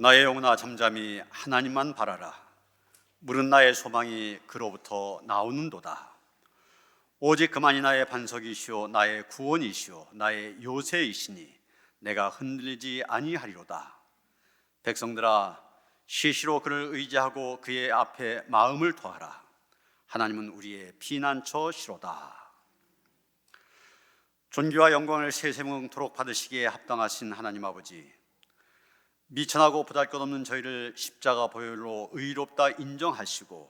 나의 영혼아 잠잠히 하나님만 바라라. 물은 나의 소망이 그로부터 나오는도다. 오직 그만이 나의 반석이시오 나의 구원이시오 나의 요새이시니 내가 흔들리지 아니하리로다. 백성들아, 시시로 그를 의지하고 그의 앞에 마음을 토하라. 하나님은 우리의 피난처시로다. 존귀와 영광을 세세무토록 받으시기에 합당하신 하나님 아버지, 미천하고 보잘것없는 저희를 십자가 보혈로 의롭다 인정하시고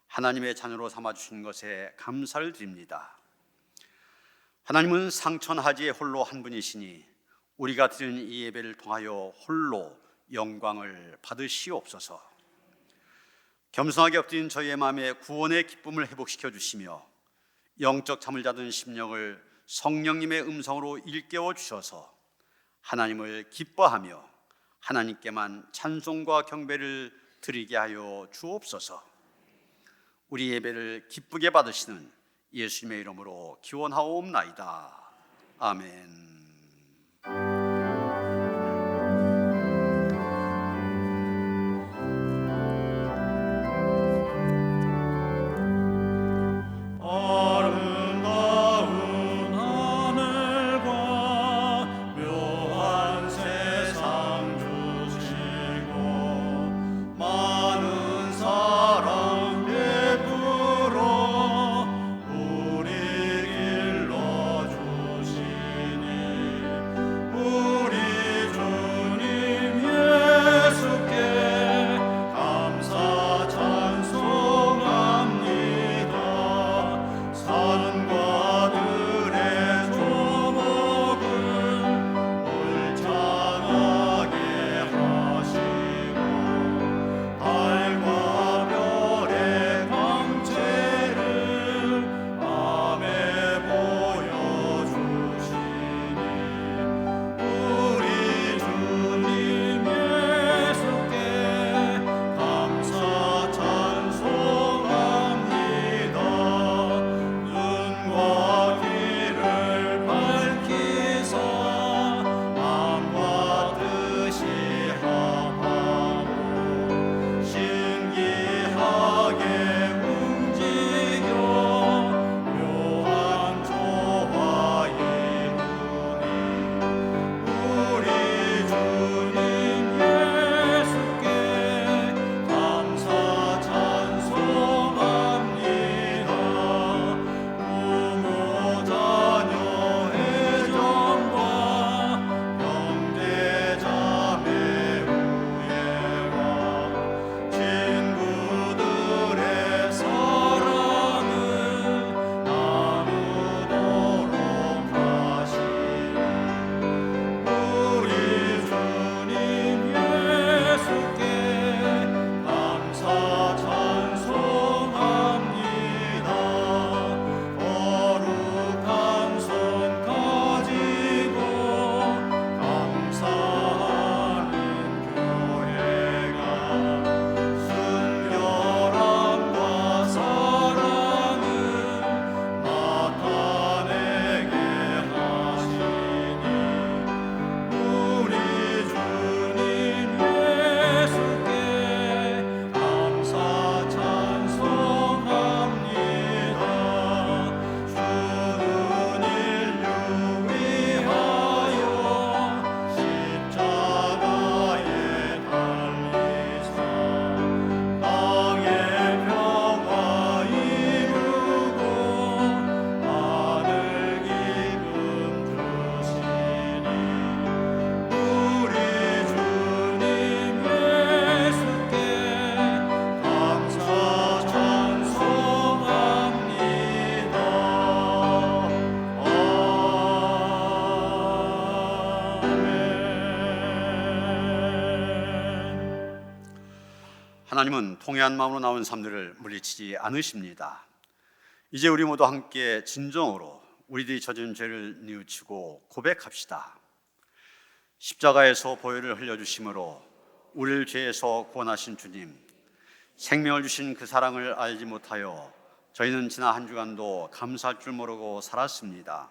하나님의 자녀로 삼아주신 것에 감사를 드립니다. 하나님은 상천하지에 홀로 한 분이시니 우리가 드리는 이 예배를 통하여 홀로 영광을 받으시옵소서. 겸손하게 엎드린 저희의 마음에 구원의 기쁨을 회복시켜 주시며 영적 잠을 자던 심령을 성령님의 음성으로 일깨워 주셔서 하나님을 기뻐하며 하나님께만 찬송과 경배를 드리게 하여 주옵소서. 우리 예배를 기쁘게 받으시는 예수님의 이름으로 기원하옵나이다. 아멘. 하나님은 통회한 마음으로 나온 삶들을 물리치지 않으십니다. 이제 우리 모두 함께 진정으로 우리들이 저지른 죄를 뉘우치고 고백합시다. 십자가에서 보혈을 흘려주심으로 우리를 죄에서 구원하신 주님, 생명을 주신 그 사랑을 알지 못하여 저희는 지난 한 주간도 감사할 줄 모르고 살았습니다.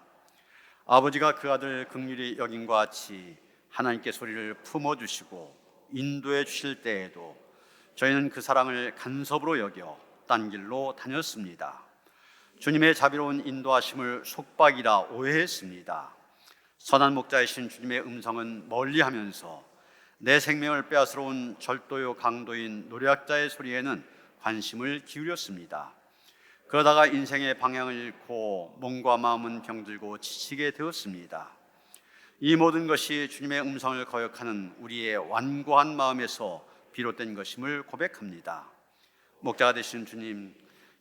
아버지가 그 아들 긍휼히 여김과 같이 하나님께 소리를 품어주시고 인도해 주실 때에도 저희는 그 사랑을 간섭으로 여겨 딴 길로 다녔습니다. 주님의 자비로운 인도하심을 속박이라 오해했습니다. 선한 목자이신 주님의 음성은 멀리하면서 내 생명을 빼앗으러온 절도요 강도인 노략자의 소리에는 관심을 기울였습니다. 그러다가 인생의 방향을 잃고 몸과 마음은 병들고 지치게 되었습니다. 이 모든 것이 주님의 음성을 거역하는 우리의 완고한 마음에서 비롯된 것임을 고백합니다. 목자가 되신 주님,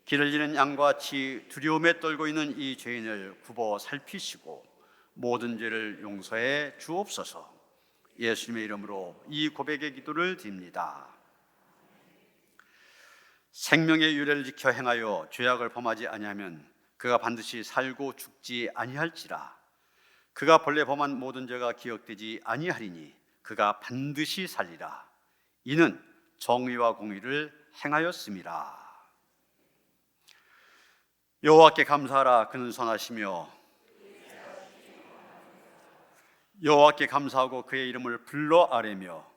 길을 잃은 양과 같이 두려움에 떨고 있는 이 죄인을 굽어 살피시고 모든 죄를 용서해 주옵소서. 예수님의 이름으로 이 고백의 기도를 드립니다. 생명의 유례를 지켜 행하여 죄악을 범하지 아니하면 그가 반드시 살고 죽지 아니할지라. 그가 본래 범한 모든 죄가 기억되지 아니하리니 그가 반드시 살리라. 이는 정의와 공의를 행하였음이라. 여호와께 감사하라. 그는 선하시며 여호와께 감사하고 그의 이름을 불러 아뢰며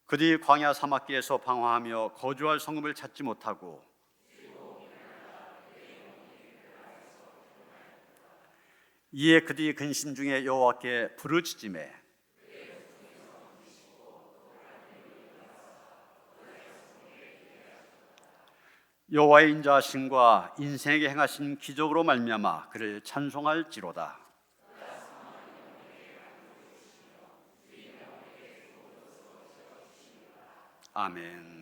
그들이 광야 사막길에서 방황하며 거주할 성읍을 찾지 못하고 이에 그들이 근심 중에 여호와께 부르짖으매 여호와의 인자하심과 인생에게 행하신 기적으로 말미암아 그를 찬송할지로다. 아멘.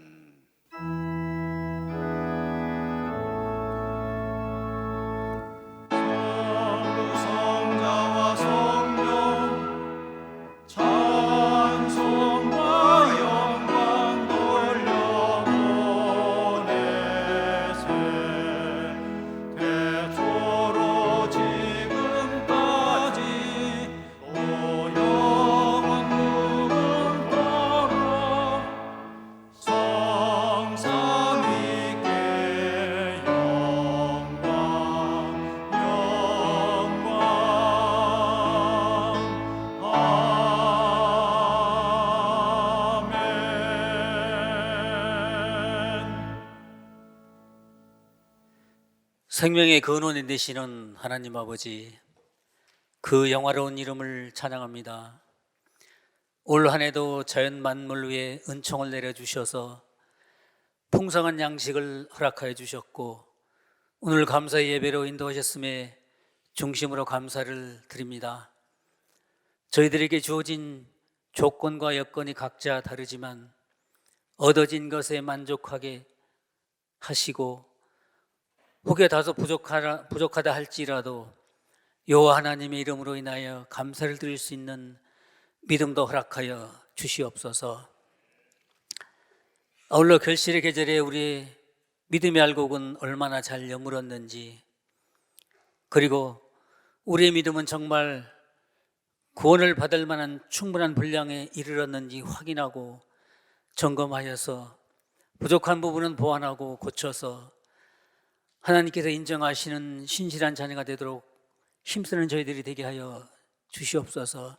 생명의 근원이 되시는 하나님 아버지, 그 영화로운 이름을 찬양합니다. 올 한 해도 자연 만물 위에 은총을 내려주셔서 풍성한 양식을 허락하여 주셨고 오늘 감사의 예배로 인도하셨음에 중심으로 감사를 드립니다. 저희들에게 주어진 조건과 여건이 각자 다르지만 얻어진 것에 만족하게 하시고 혹여 다소 부족하다 할지라도 여호와 하나님의 이름으로 인하여 감사를 드릴 수 있는 믿음도 허락하여 주시옵소서. 아울러 결실의 계절에 우리의 믿음의 알곡은 얼마나 잘 여물었는지, 그리고 우리의 믿음은 정말 구원을 받을 만한 충분한 분량에 이르렀는지 확인하고 점검하여서 부족한 부분은 보완하고 고쳐서 하나님께서 인정하시는 신실한 자녀가 되도록 힘쓰는 저희들이 되게 하여 주시옵소서.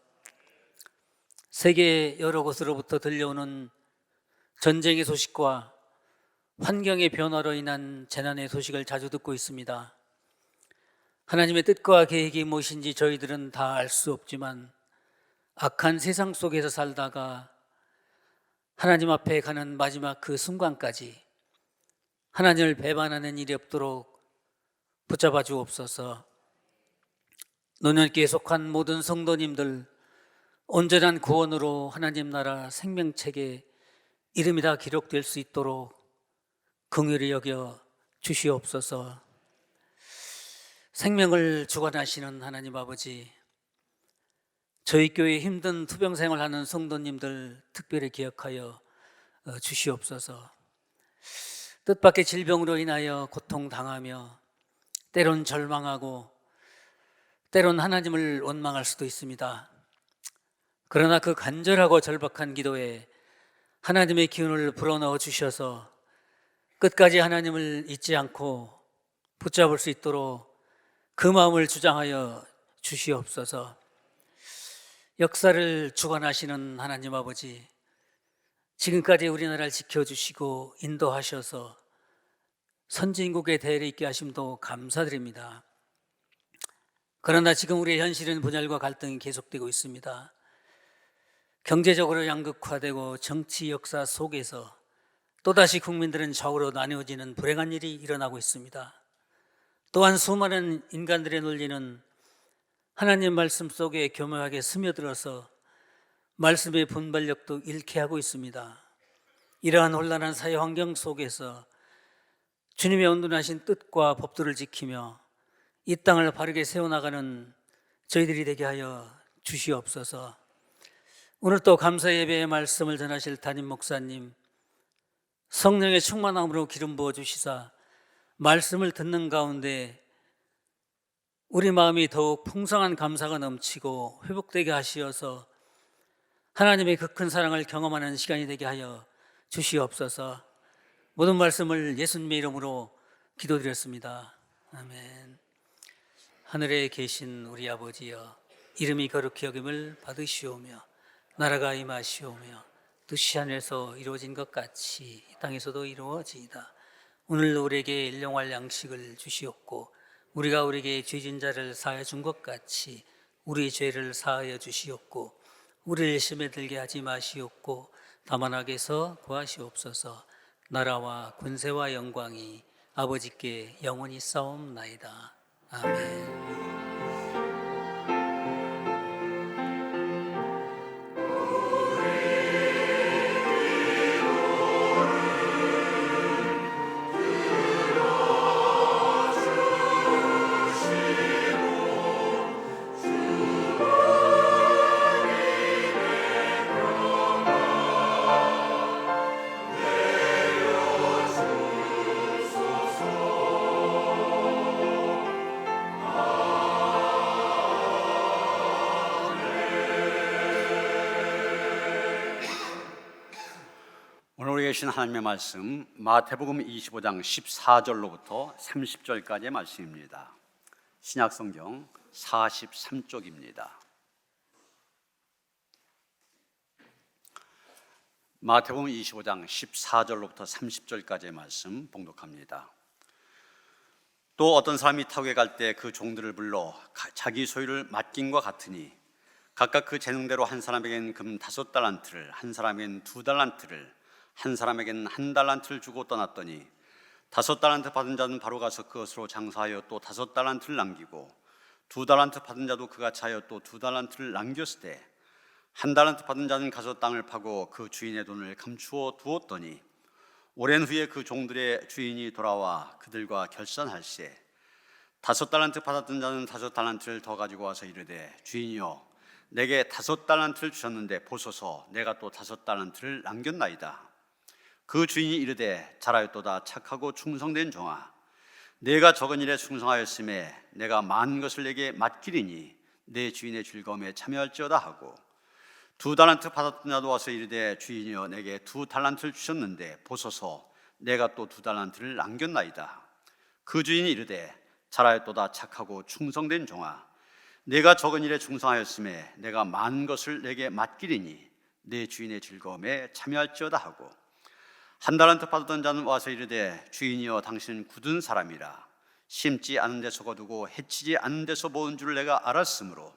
세계 여러 곳으로부터 들려오는 전쟁의 소식과 환경의 변화로 인한 재난의 소식을 자주 듣고 있습니다. 하나님의 뜻과 계획이 무엇인지 저희들은 다 알 수 없지만 악한 세상 속에서 살다가 하나님 앞에 가는 마지막 그 순간까지 하나님을 배반하는 일이 없도록 붙잡아 주옵소서. 노년기에 속한 모든 성도님들 온전한 구원으로 하나님 나라 생명책에 이름이 다 기록될 수 있도록 긍휼히 여겨 주시옵소서. 생명을 주관하시는 하나님 아버지, 저희 교회 힘든 투병생활 하는 성도님들 특별히 기억하여 주시옵소서. 뜻밖의 질병으로 인하여 고통당하며 때론 절망하고 때론 하나님을 원망할 수도 있습니다. 그러나 그 간절하고 절박한 기도에 하나님의 기운을 불어넣어 주셔서 끝까지 하나님을 잊지 않고 붙잡을 수 있도록 그 마음을 주장하여 주시옵소서. 역사를 주관하시는 하나님 아버지, 지금까지 우리나라를 지켜주시고 인도하셔서 선진국의 대를 잇게 하심도 감사드립니다. 그러나 지금 우리의 현실은 분열과 갈등이 계속되고 있습니다. 경제적으로 양극화되고 정치 역사 속에서 또다시 국민들은 좌우로 나뉘어지는 불행한 일이 일어나고 있습니다. 또한 수많은 인간들의 논리는 하나님 말씀 속에 교묘하게 스며들어서 말씀의 분별력도 잃게 하고 있습니다. 이러한 혼란한 사회 환경 속에서 주님의 온전하신 뜻과 법도를 지키며 이 땅을 바르게 세워나가는 저희들이 되게 하여 주시옵소서. 오늘 또 감사 예배의 말씀을 전하실 담임 목사님, 성령의 충만함으로 기름 부어 주시사 말씀을 듣는 가운데 우리 마음이 더욱 풍성한 감사가 넘치고 회복되게 하시어서 하나님의 그 큰 사랑을 경험하는 시간이 되게 하여 주시옵소서. 모든 말씀을 예수님의 이름으로 기도드렸습니다. 아멘. 하늘에 계신 우리 아버지여, 이름이 거룩히 여김을 받으시오며 나라가 임하시오며 뜻이 하늘에서 이루어진 것 같이 이 땅에서도 이루어지이다. 오늘 우리에게 일용할 양식을 주시옵고 우리가 우리에게 죄진 자를 사하여 준 것 같이 우리 죄를 사하여 주시옵고 우리를 시험에 들게 하지 마시옵고 다만 악에서 구하시옵소서. 나라와 권세와 영광이 아버지께 영원히 싸움나이다. 아멘. 오늘 우리 계신 하나님의 말씀 마태복음 25장 14절로부터 30절까지의 말씀입니다. 신약성경 43쪽입니다. 마태복음 25장 14절로부터 30절까지의 말씀 봉독합니다. 또 어떤 사람이 타국에 갈 때 그 종들을 불러 자기 소유를 맡김과 같으니 각각 그 재능대로 한 사람에겐 금 5달란트를, 한 사람에겐 2달란트를, 한 사람에겐 1달란트를 주고 떠났더니 5달란트 받은 자는 바로 가서 그것으로 장사하여 또 5달란트를 남기고 2달란트 받은 자도 그같이 하여 또 2달란트를 남겼을 때 1달란트 받은 자는 가서 땅을 파고 그 주인의 돈을 감추어 두었더니 오랜 후에 그 종들의 주인이 돌아와 그들과 결산할세 5달란트 받았던 자는 5달란트를 더 가지고 와서 이르되 주인이여 내게 5달란트를 주셨는데 보소서 내가 또 5달란트를 남겼나이다. 그 주인이 이르되 잘하였도다 착하고 충성된 종아 내가 적은 일에 충성하였음에 내가 많은 것을 내게 맡기리니 내 주인의 즐거움에 참여할지어다 하고 2달란트 받았던 자도 와서 이르되 주인이여 내게 2달란트를 주셨는데 보소서 내가 또 2달란트를 남겼나이다. 그 주인이 이르되 잘하였도다 착하고 충성된 종아 내가 적은 일에 충성하였음에 내가 많은 것을 내게 맡기리니 내 주인의 즐거움에 참여할지어다 하고 1달란트 받았던 자는 와서 이르되 주인이여 당신은 굳은 사람이라 심지 않은 데서 거두고 해치지 않은 데서 모은 줄 내가 알았으므로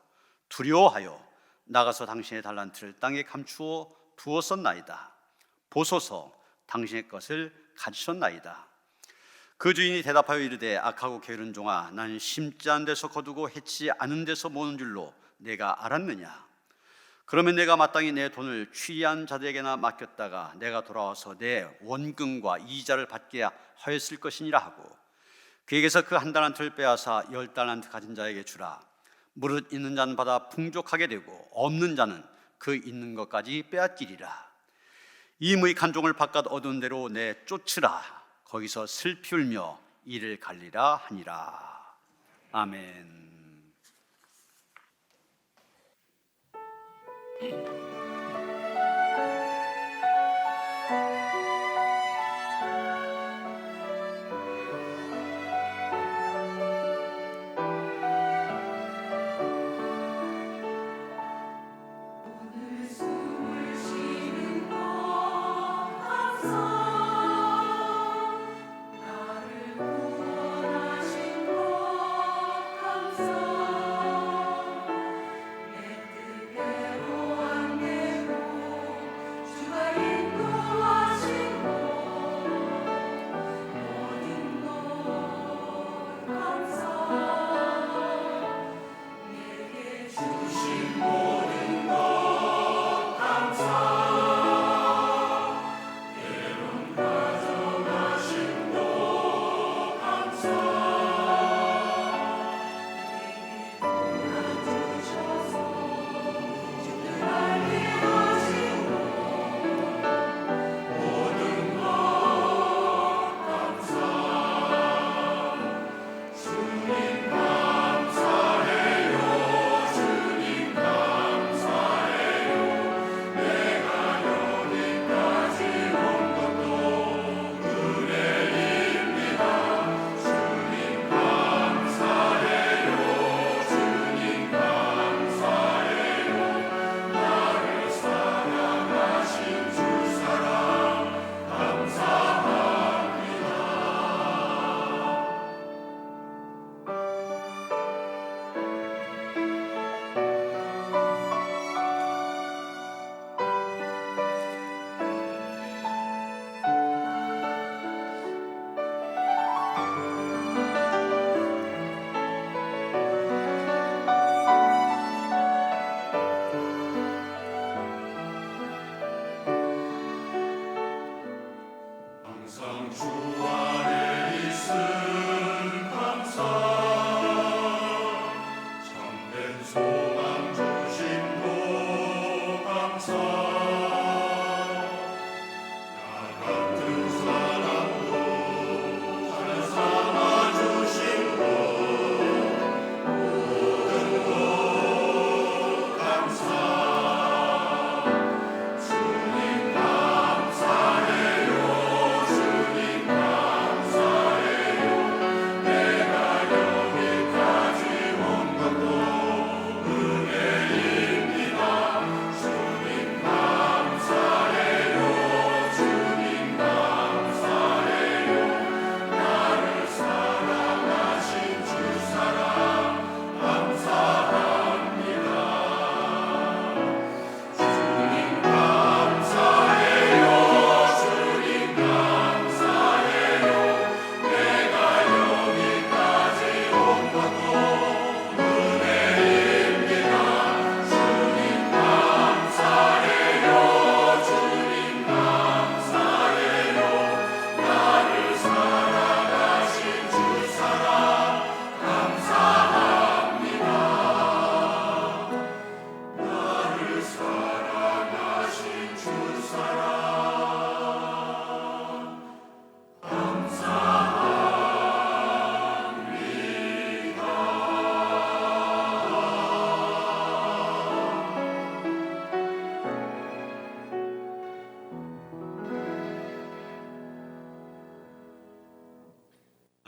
두려워하여 나가서 당신의 달란트를 땅에 감추어 두었었나이다. 보소서 당신의 것을 가지셨나이다. 그 주인이 대답하여 이르되 악하고 게으른 종아 나는 심지 않은 데서 거두고 해치지 않은 데서 모은 줄로 내가 알았느냐. 그러면 내가 마땅히 내 돈을 취한 자들에게나 맡겼다가 내가 돌아와서 내 원금과 이자를 받게 하였을 것이니라 하고 그에게서 그 1달란트를 빼앗아 10달란트 가진 자에게 주라. 무릇 있는 자는 받아 풍족하게 되고 없는 자는 그 있는 것까지 빼앗기리라. 이 무익한 종을 바깥 어두운 데로 내쫓으라. 거기서 슬피 울며 이를 갈리라 하니라. 아멘.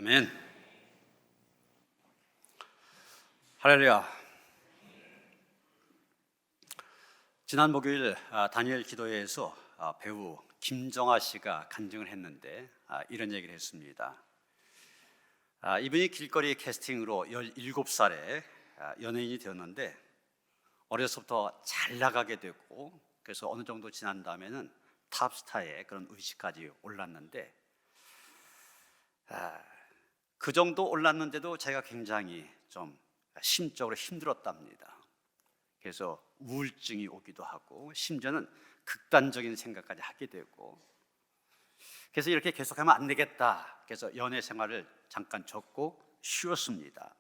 아멘. 할렐루야. 지난 목요일 다니엘 기도회에서 배우 김정아 씨가 간증을 했는데 이런 얘기를 했습니다. 이분이 길거리 캐스팅으로 17살에 연예인이 되었는데 어려서부터 잘 나가게 되고 그래서 어느 정도 지난 다음에는 탑스타의 그런 의식까지 올랐는데 그 정도 올랐는데도 제가 굉장히 좀 심적으로 힘들었답니다. 그래서 우울증이 오기도 하고 심지어는 극단적인 생각까지 하게 되고 그래서 이렇게 계속하면 안 되겠다. 그래서 연애 생활을 잠깐 접고 쉬었습니다.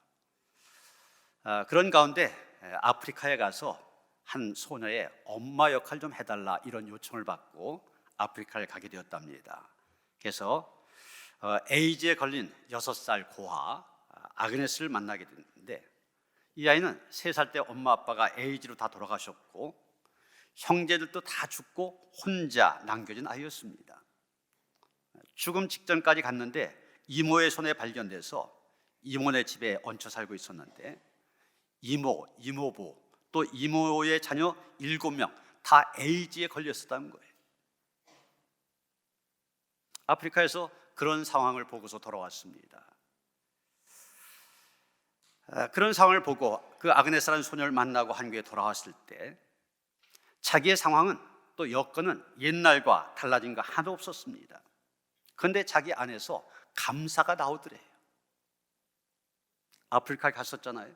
그런 가운데 아프리카에 가서 한 소녀의 엄마 역할 좀 해달라 이런 요청을 받고 아프리카를 가게 되었답니다. 그래서 에이즈에 걸린 6살 고아 아그네스를 만나게 됐는데 이 아이는 3살 때 엄마 아빠가 에이즈로 다 돌아가셨고 형제들도 다 죽고 혼자 남겨진 아이였습니다. 죽음 직전까지 갔는데 이모의 손에 발견돼서 이모네 집에 얹혀 살고 있었는데 이모, 이모부 또 이모의 자녀 7명 다 에이즈에 걸렸었다는 거예요. 아프리카에서 그런 상황을 보고서 돌아왔습니다. 그런 상황을 보고 그 아그네스라는 소녀를 만나고 한국에 돌아왔을 때 자기의 상황은 또 여건은 옛날과 달라진 거 하나도 없었습니다. 그런데 자기 안에서 감사가 나오더래요. 아프리카에 갔었잖아요.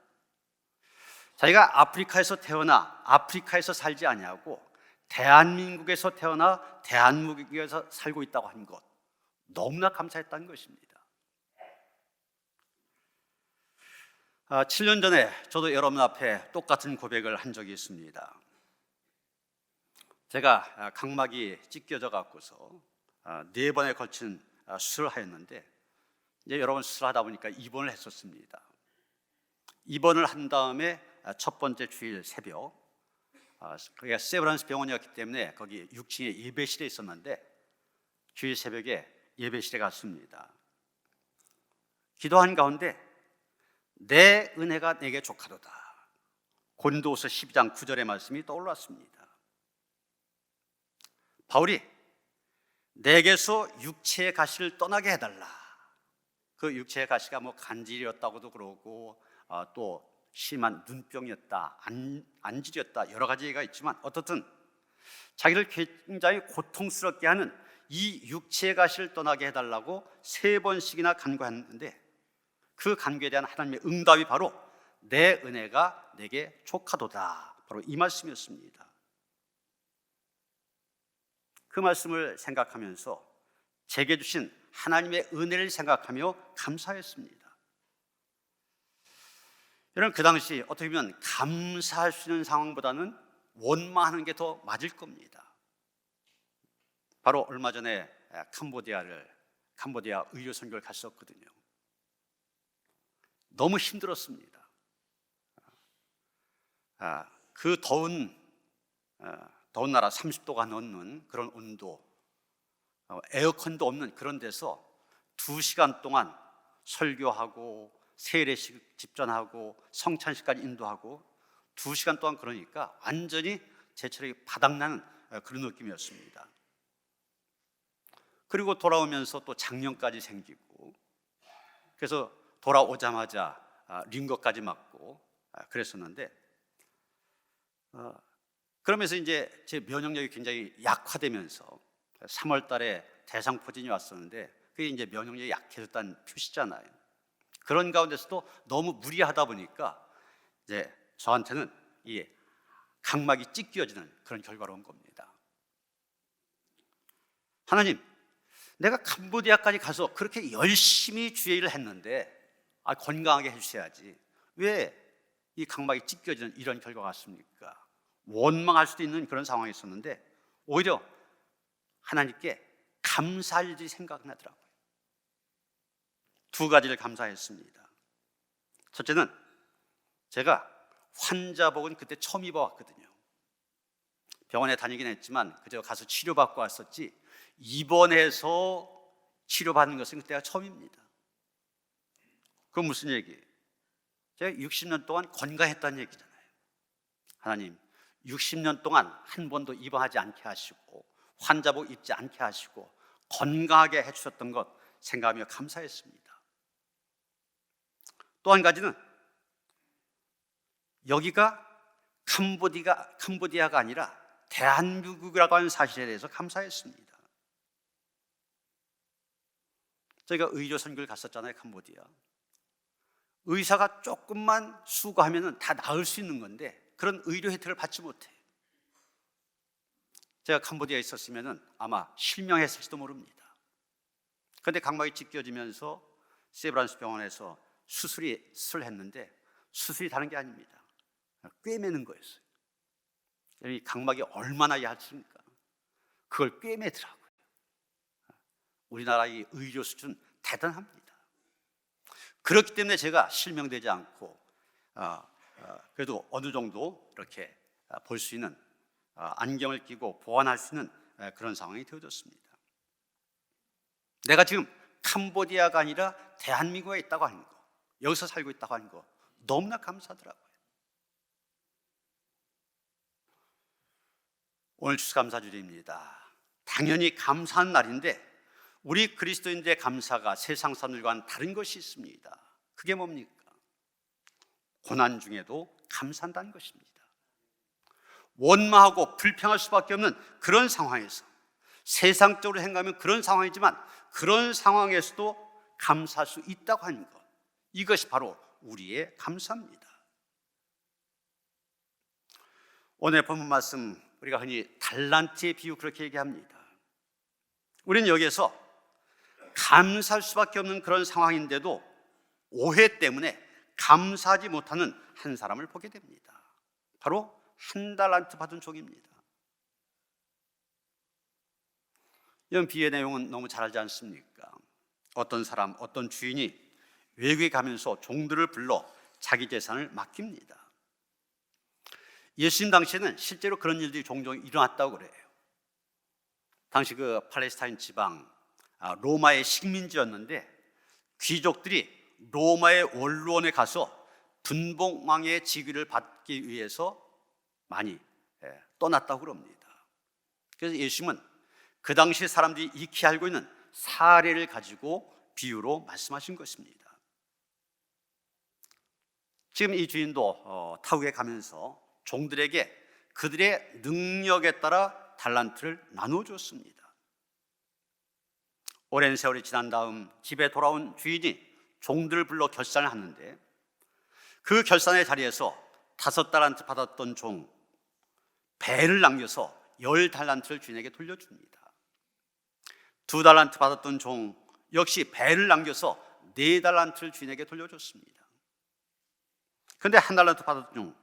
자기가 아프리카에서 태어나 아프리카에서 살지 아니하고 대한민국에서 태어나 대한민국에서 살고 있다고 하는 것 너무나 감사했다는 것입니다. 7년 전에 저도 여러분 앞에 똑같은 고백을 한 적이 있습니다. 제가 각막이 찢겨져 갖고서 4번에 걸친 수술을 하였는데 이제 여러분 수술하다 보니까 입원을 했었습니다. 입원을 한 다음에 첫 번째 주일 새벽 거기가 세브란스 병원이었기 때문에 거기 6층에 예배실에 있었는데 주일 새벽에 예배실에 갔습니다. 기도한 가운데 내 은혜가 내게 족하도다. 고린도후서 12장 9절의 말씀이 떠올랐습니다. 바울이 내게서 육체의 가시를 떠나게 해달라. 그 육체의 가시가 뭐 간질이었다고도 그러고 또 심한 눈병이었다, 안질이었다 여러 가지 얘기가 있지만 어떻든 자기를 굉장히 고통스럽게 하는 이 육체의 가시를 떠나게 해달라고 3번씩이나 간구했는데 그 간구에 대한 하나님의 응답이 바로 내 은혜가 내게 족하도다. 바로 이 말씀이었습니다. 그 말씀을 생각하면서 제게 주신 하나님의 은혜를 생각하며 감사했습니다. 여러분 그 당시 어떻게 보면 감사할 수 있는 상황보다는 원망하는 게 더 맞을 겁니다. 바로 얼마 전에 캄보디아 의료 선교를 갔었거든요. 너무 힘들었습니다. 그 더운 나라 30도가 넘는 그런 온도, 에어컨도 없는 그런 데서 2시간 동안 설교하고 세례식 집전하고 성찬식까지 인도하고 2시간 동안 그러니까 완전히 제 체력이 바닥나는 그런 느낌이었습니다. 그리고 돌아오면서 또 장염까지 생기고 그래서 돌아오자마자 링거까지 맞고 그랬었는데 그러면서 이제 제 면역력이 굉장히 약화되면서 3월 달에 대상포진이 왔었는데 그게 이제 면역력이 약해졌다는 표시잖아요. 그런 가운데서도 너무 무리하다 보니까 이제 저한테는 이 각막이 찢겨지는 그런 결과로 온 겁니다. 하나님, 내가 캄보디아까지 가서 그렇게 열심히 주의 일을 했는데 건강하게 해주셔야지 왜 이 각막이 찢겨지는 이런 결과가 왔습니까? 원망할 수도 있는 그런 상황이 있었는데 오히려 하나님께 감사할 일이 생각나더라고요. 2가지를 감사했습니다. 첫째는 제가 환자복은 그때 처음 입어왔거든요. 병원에 다니긴 했지만 그저 가서 치료받고 왔었지 입원해서 치료받는 것은 그때가 처음입니다. 그건 무슨 얘기예요? 제가 60년 동안 건강했다는 얘기잖아요. 하나님, 60년 동안 한 번도 입원하지 않게 하시고 환자복 입지 않게 하시고 건강하게 해주셨던 것 생각하며 감사했습니다. 또 한 가지는 여기가 캄보디아가 아니라 대한민국이라고 하는 사실에 대해서 감사했습니다. 저희가 의료 선교를 갔었잖아요, 캄보디아. 의사가 조금만 수고하면 다 나을 수 있는 건데 그런 의료 혜택을 받지 못해. 제가 캄보디아에 있었으면 아마 실명했을지도 모릅니다. 그런데 각막이 찢겨지면서 세브란스 병원에서 수술을 했는데 수술이 다른 게 아닙니다. 꿰매는 거였어요. 이 각막이 얼마나 얇습니까? 그걸 꿰매더라고요. 우리나라의 의료 수준 대단합니다. 그렇기 때문에 제가 실명되지 않고 그래도 어느 정도 이렇게 볼 수 있는 안경을 끼고 보완할 수 있는 그런 상황이 되어졌습니다. 내가 지금 캄보디아가 아니라 대한민국에 있다고 하는 거, 여기서 살고 있다고 하는 거 너무나 감사하더라고요. 오늘 추수감사주일입니다. 당연히 감사한 날인데 우리 그리스도인들의 감사가 세상 사람들과는 다른 것이 있습니다. 그게 뭡니까? 고난 중에도 감사한다는 것입니다. 원망하고 불평할 수밖에 없는 그런 상황에서, 세상적으로 생각하면 그런 상황이지만 그런 상황에서도 감사할 수 있다고 하는 것, 이것이 바로 우리의 감사입니다. 오늘 본문 말씀, 우리가 흔히 달란트의 비유 그렇게 얘기합니다. 우리는 여기에서 감사할 수밖에 없는 그런 상황인데도 오해 때문에 감사하지 못하는 한 사람을 보게 됩니다. 바로 한 달란트 받은 종입니다. 이런 비유의 내용은 너무 잘 알지 않습니까? 어떤 사람, 어떤 주인이 외국에 가면서 종들을 불러 자기 재산을 맡깁니다. 예수님 당시에는 실제로 그런 일들이 종종 일어났다고 그래요. 당시 그 팔레스타인 지방 로마의 식민지였는데 귀족들이 로마의 원로원에 가서 분봉왕의 직위를 받기 위해서 많이 떠났다고 그럽니다. 그래서 예수님은 그 당시 사람들이 익히 알고 있는 사례를 가지고 비유로 말씀하신 것입니다. 지금 이 주인도 타국에 가면서 종들에게 그들의 능력에 따라 달란트를 나누어 줬습니다. 오랜 세월이 지난 다음 집에 돌아온 주인이 종들을 불러 결산을 하는데 그 결산의 자리에서 5달란트 받았던 종 배를 남겨서 10달란트를 주인에게 돌려줍니다. 2달란트 받았던 종 역시 배를 남겨서 4달란트를 주인에게 돌려줬습니다. 그런데 1달란트 받았던 종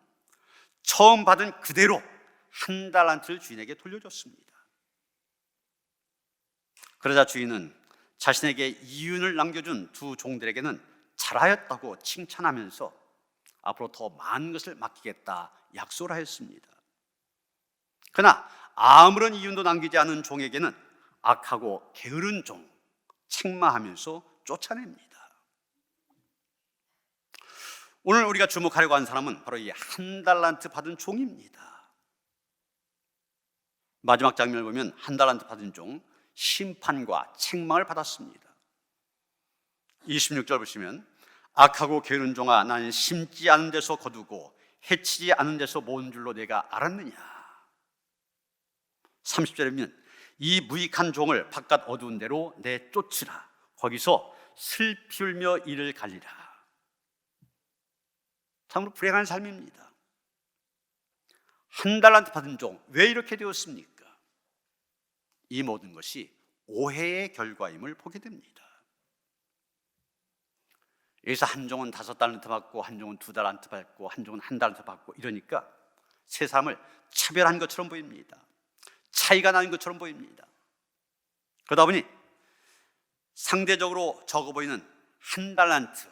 처음 받은 그대로 1달란트를 주인에게 돌려줬습니다. 그러자 주인은 자신에게 이윤을 남겨준 두 종들에게는 잘하였다고 칭찬하면서 앞으로 더 많은 것을 맡기겠다 약속을 하였습니다. 그러나 아무런 이윤도 남기지 않은 종에게는 악하고 게으른 종, 책망하면서 쫓아냅니다. 오늘 우리가 주목하려고 하는 사람은 바로 이 1달란트 받은 종입니다. 마지막 장면을 보면 1달란트 받은 종 심판과 책망을 받았습니다. 26절 보시면 악하고 게으른 종아, 나는 심지 않은 데서 거두고 해치지 않은 데서 모은 줄로 내가 알았느냐. 30절에 보면 이 무익한 종을 바깥 어두운 데로 내쫓으라. 거기서 슬피 울며 이를 갈리라. 참으로 불행한 삶입니다. 1달란트 받은 종, 왜 이렇게 되었습니까? 이 모든 것이 오해의 결과임을 보게 됩니다. 여기서 한 종은 5달란트 받고 한 종은 2달란트 받고 한 종은 1달란트 받고 이러니까 세 사람을 차별한 것처럼 보입니다. 차이가 나는 것처럼 보입니다. 그러다 보니 상대적으로 적어 보이는 1달란트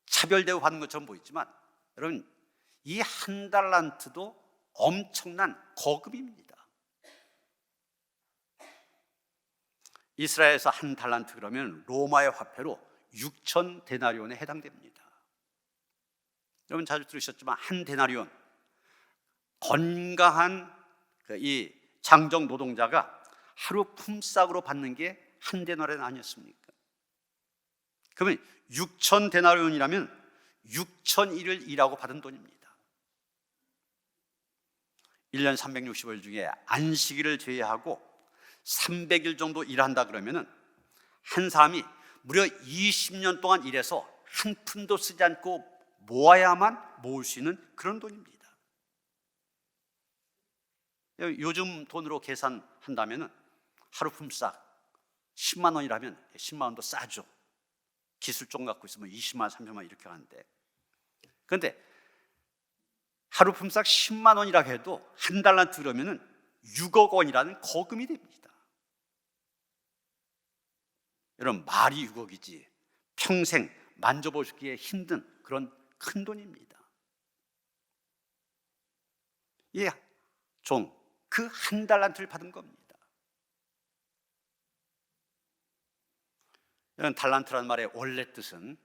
차별 대우받는 것처럼 보이지만 여러분, 이 1달란트도 엄청난 거금입니다. 이스라엘에서 1달란트 그러면 로마의 화폐로 6천 데나리온에 해당됩니다. 여러분 자주 들으셨지만 한 데나리온, 건강한 이 장정 노동자가 하루 품삯으로 받는 게 한 데나리온 아니었습니까? 그러면 6천 데나리온이라면 6,000일을 일하고 받은 돈입니다. 1년 360일 중에 안식일을 제외하고 300일 정도 일한다 그러면은 한 사람이 무려 20년 동안 일해서 한 푼도 쓰지 않고 모아야만 모을 수 있는 그런 돈입니다. 요즘 돈으로 계산한다면 하루 품삯 10만 원이라면 10만 원도 싸죠. 기술 좀 갖고 있으면 20만 원, 30만 원 이렇게 하는데, 그런데 하루 품삯 10만 원이라고 해도 한 달란트 그러면은 6억 원이라는 거금이 됩니다. 여러분, 말이 6억이지 평생 만져보기에 힘든 그런 큰 돈입니다. 예, 종 그 한 달란트를 받은 겁니다. 이런 달란트라는 말의 원래 뜻은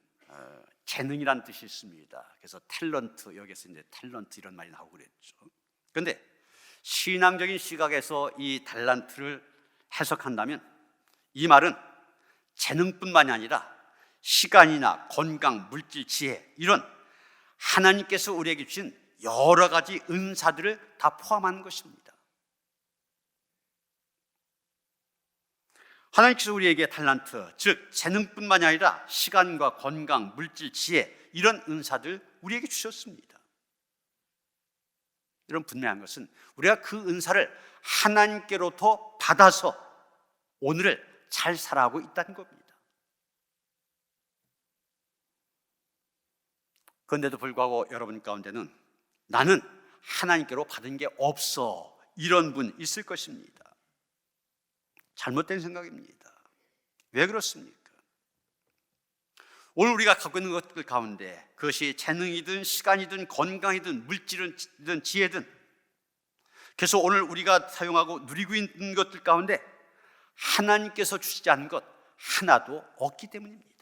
재능이란 뜻이 있습니다. 그래서 탤런트, 여기서 이제 탤런트 이런 말이 나오고 그랬죠. 그런데 신앙적인 시각에서 이 달란트를 해석한다면 이 말은 재능뿐만이 아니라 시간이나 건강, 물질, 지혜, 이런 하나님께서 우리에게 주신 여러 가지 은사들을 다 포함하는 것입니다. 하나님께서 우리에게 달란트, 즉 재능뿐만이 아니라 시간과 건강, 물질, 지혜, 이런 은사들 우리에게 주셨습니다. 이런 분명한 것은 우리가 그 은사를 하나님께로부터 받아서 오늘을 잘 살아가고 있다는 겁니다. 그런데도 불구하고 여러분 가운데는 나는 하나님께로 받은 게 없어, 이런 분 있을 것입니다. 잘못된 생각입니다. 왜 그렇습니까? 오늘 우리가 갖고 있는 것들 가운데, 그것이 재능이든 시간이든 건강이든 물질이든 지혜든, 그래서 오늘 우리가 사용하고 누리고 있는 것들 가운데 하나님께서 주시지 않은 것 하나도 없기 때문입니다.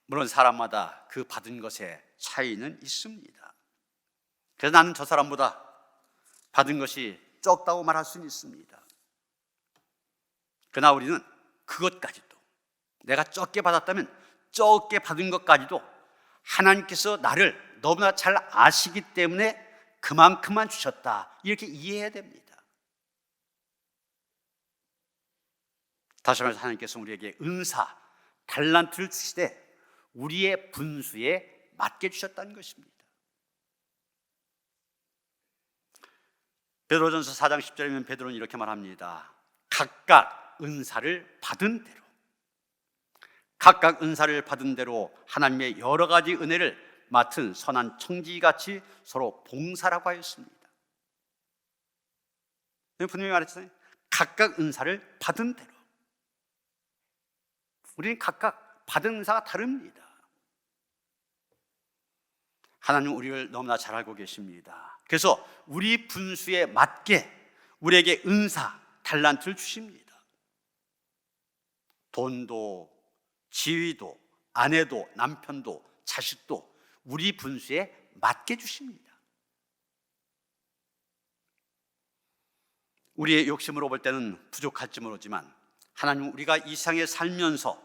물론 사람마다 그 받은 것에 차이는 있습니다. 그래서 나는 저 사람보다 받은 것이 적다고 말할 수는 있습니다. 그러나 우리는 그것까지도, 내가 적게 받았다면 적게 받은 것까지도 하나님께서 나를 너무나 잘 아시기 때문에 그만큼만 주셨다, 이렇게 이해해야 됩니다. 다시 말해서 하나님께서 우리에게 은사, 달란트를 주시되 우리의 분수에 맞게 주셨다는 것입니다. 베드로전서 4장 10절이면 베드로는 이렇게 말합니다. 각각 은사를 받은 대로, 각각 은사를 받은 대로 하나님의 여러 가지 은혜를 맡은 선한 청지기같이 서로 봉사라고 하였습니다. 분명히 말했잖아요. 각각 은사를 받은 대로. 우리는 각각 받은 은사가 다릅니다. 하나님은 우리를 너무나 잘 알고 계십니다. 그래서 우리 분수에 맞게 우리에게 은사, 달란트를 주십니다. 돈도, 지위도, 아내도, 남편도, 자식도 우리 분수에 맞게 주십니다. 우리의 욕심으로 볼 때는 부족할지 모르지만 하나님은 우리가 이 세상에 살면서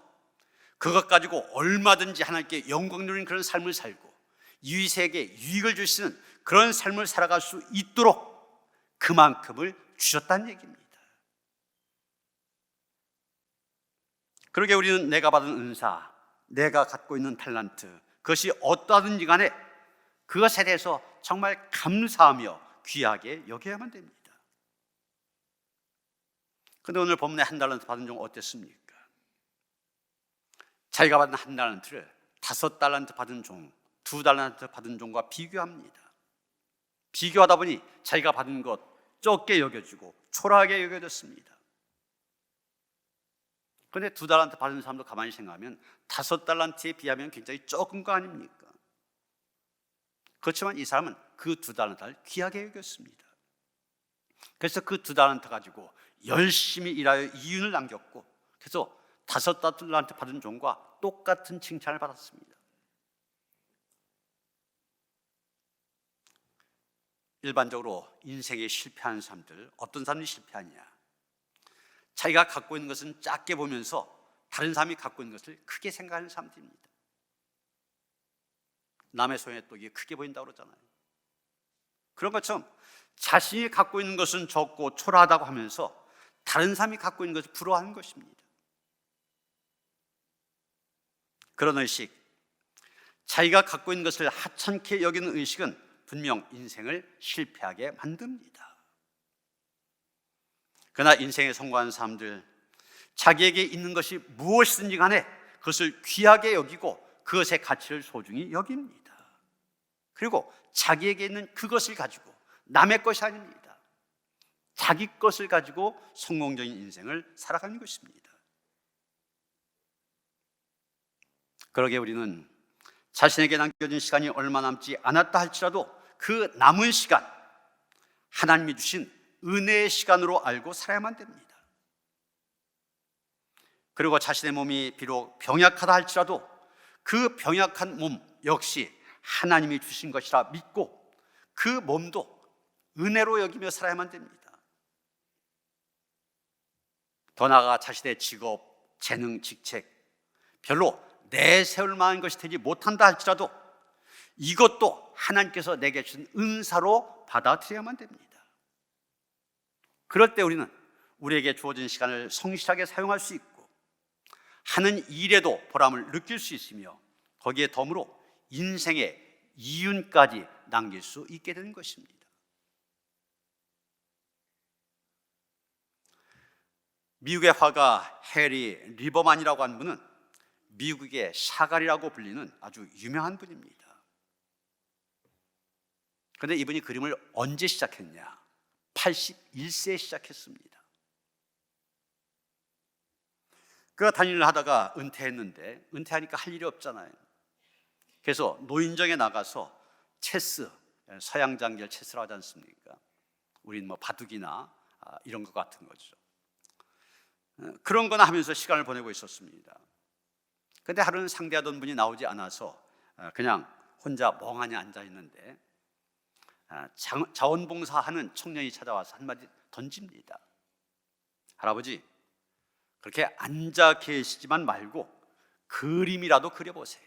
그것 가지고 얼마든지 하나님께 영광 누리는 그런 삶을 살고 이웃에게 유익을 주시는 그런 삶을 살아갈 수 있도록 그만큼을 주셨다는 얘기입니다. 그러게 우리는 내가 받은 은사, 내가 갖고 있는 달란트, 그것이 어떠하든지 간에 그것에 대해서 정말 감사하며 귀하게 여겨야만 됩니다. 그런데 오늘 본문에 한 달란트 받은 종 어땠습니까? 자기가 받은 한 달란트를 5달란트 받은 종, 2달란트 받은 종과 비교합니다. 비교하다 보니 자기가 받은 것 적게 여겨지고 초라하게 여겨졌습니다. 그런데 2달란트 받은 사람도 가만히 생각하면 5달란트에 비하면 굉장히 적은 거 아닙니까? 그렇지만 이 사람은 그 2달란트를 귀하게 여겼습니다. 그래서 그 2달란트 가지고 열심히 일하여 이윤을 남겼고, 그래서 5달란트 받은 종과 똑같은 칭찬을 받았습니다. 일반적으로 인생에 실패하는 사람들, 어떤 사람이 실패하냐? 자기가 갖고 있는 것은 작게 보면서 다른 사람이 갖고 있는 것을 크게 생각하는 사람들입니다. 남의 손에 또 이게 크게 보인다고 그러잖아요. 그런 것처럼 자신이 갖고 있는 것은 적고 초라하다고 하면서 다른 사람이 갖고 있는 것을 부러워하는 것입니다. 그런 의식, 자기가 갖고 있는 것을 하찮게 여기는 의식은 분명 인생을 실패하게 만듭니다. 그러나 인생에 성공한 사람들, 자기에게 있는 것이 무엇이든지 간에 그것을 귀하게 여기고 그것의 가치를 소중히 여깁니다. 그리고 자기에게 있는 그것을 가지고, 남의 것이 아닙니다, 자기 것을 가지고 성공적인 인생을 살아가는 것입니다. 그러게 우리는 자신에게 남겨진 시간이 얼마 남지 않았다 할지라도 그 남은 시간, 하나님이 주신 은혜의 시간으로 알고 살아야만 됩니다. 그리고 자신의 몸이 비록 병약하다 할지라도 그 병약한 몸 역시 하나님이 주신 것이라 믿고 그 몸도 은혜로 여기며 살아야만 됩니다. 더 나아가 자신의 직업, 재능, 직책 별로 내세울 만한 것이 되지 못한다 할지라도 이것도 하나님께서 내게 주신 은사로 받아들여야만 됩니다. 그럴 때 우리는 우리에게 주어진 시간을 성실하게 사용할 수 있고 하는 일에도 보람을 느낄 수 있으며 거기에 덤으로 인생의 이윤까지 남길 수 있게 되는 것입니다. 미국의 화가 해리 리버만이라고 하는 분은 미국의 샤갈이라고 불리는 아주 유명한 분입니다. 그런데 이분이 그림을 언제 시작했냐? 81세에 시작했습니다. 그가 단일을 하다가 은퇴했는데 은퇴하니까 할 일이 없잖아요. 그래서 노인정에 나가서 체스, 서양 장기를 체스라고 하지 않습니까? 우리는 뭐 바둑이나 이런 것 같은 거죠. 그런 거나 하면서 시간을 보내고 있었습니다. 그런데 하루는 상대하던 분이 나오지 않아서 그냥 혼자 멍하니 앉아 있는데 자원봉사하는 청년이 찾아와서 한마디 던집니다. 할아버지, 그렇게 앉아 계시지만 말고 그림이라도 그려보세요.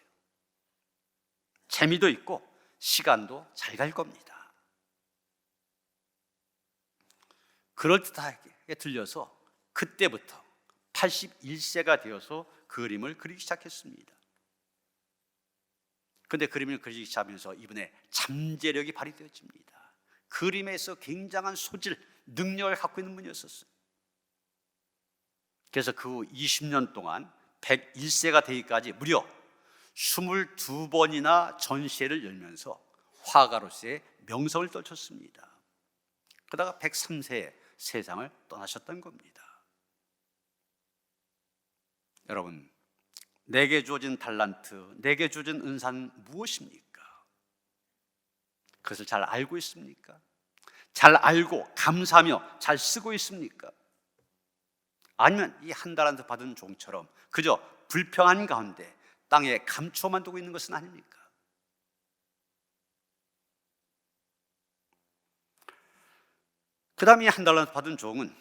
재미도 있고 시간도 잘 갈 겁니다. 그럴듯하게 들려서 그때부터 81세가 되어서 그림을 그리기 시작했습니다. 그런데 그림을 그리기 시작하면서 이분의 잠재력이 발휘되어집니다. 그림에서 굉장한 소질, 능력을 갖고 있는 분이었었어요. 그래서 그 후 20년 동안 101세가 되기까지 무려 22번이나 전시회를 열면서 화가로서의 명성을 떨쳤습니다. 그러다가 103세에 세상을 떠나셨던 겁니다. 여러분, 내게 주어진 달란트, 내게 주어진 은사는 무엇입니까? 그것을 잘 알고 있습니까? 잘 알고 감사하며 잘 쓰고 있습니까? 아니면 이 한 달란트 받은 종처럼 그저 불평한 가운데 땅에 감춰만 두고 있는 것은 아닙니까? 그 다음에 한 달란트 받은 종은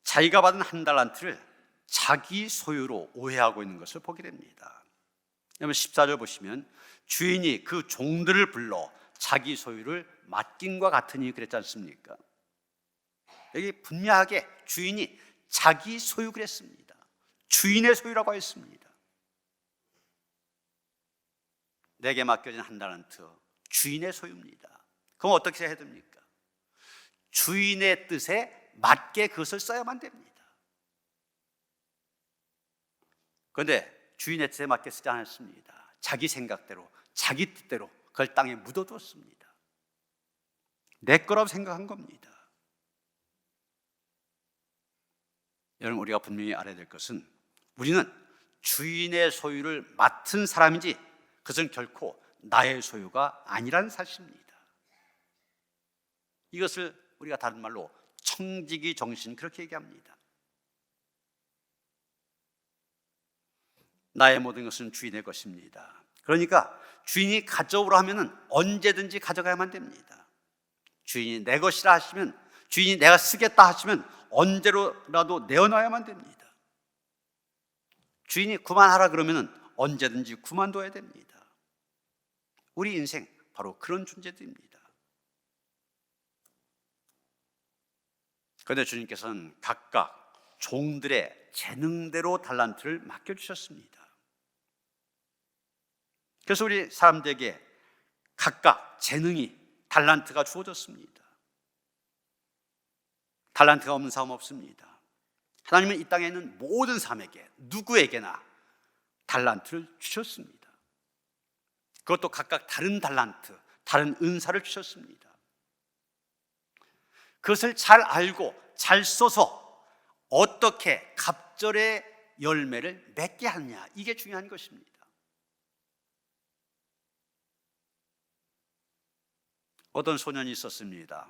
자기가 받은 한 달란트를 자기 소유로 오해하고 있는 것을 보게 됩니다. 여러분 14절 보시면 주인이 그 종들을 불러 자기 소유를 맡김과 같으니 그랬지 않습니까? 여기 분명하게 주인이 자기 소유 그랬습니다. 주인의 소유라고 했습니다. 내게 맡겨진 한 달란트 주인의 소유입니다. 그럼 어떻게 해야 됩니까? 주인의 뜻에 맞게 그것을 써야만 됩니다. 그런데 주인의 뜻에 맞게 쓰지 않았습니다. 자기 생각대로, 자기 뜻대로 그걸 땅에 묻어두었습니다. 내 거라고 생각한 겁니다. 여러분, 우리가 분명히 알아야 될 것은 우리는 주인의 소유를 맡은 사람이지 그것은 결코 나의 소유가 아니라는 사실입니다. 이것을 우리가 다른 말로 청지기 정신 그렇게 얘기합니다. 나의 모든 것은 주인의 것입니다. 그러니까 주인이 가져오라 하면은 언제든지 가져가야만 됩니다. 주인이 내 것이라 하시면, 주인이 내가 쓰겠다 하시면 언제로라도 내어놔야만 됩니다. 주인이 그만하라 그러면은 언제든지 그만둬야 됩니다. 우리 인생 바로 그런 존재들입니다. 그런데 주님께서는 각각 종들의 재능대로 달란트를 맡겨주셨습니다. 그래서 우리 사람들에게 각각 재능이, 달란트가 주어졌습니다. 달란트가 없는 사람 없습니다. 하나님은 이 땅에 있는 모든 사람에게, 누구에게나 달란트를 주셨습니다. 그것도 각각 다른 달란트, 다른 은사를 주셨습니다. 그것을 잘 알고 잘 써서 어떻게 갑절의 열매를 맺게 하느냐, 이게 중요한 것입니다. 어떤 소년이 있었습니다.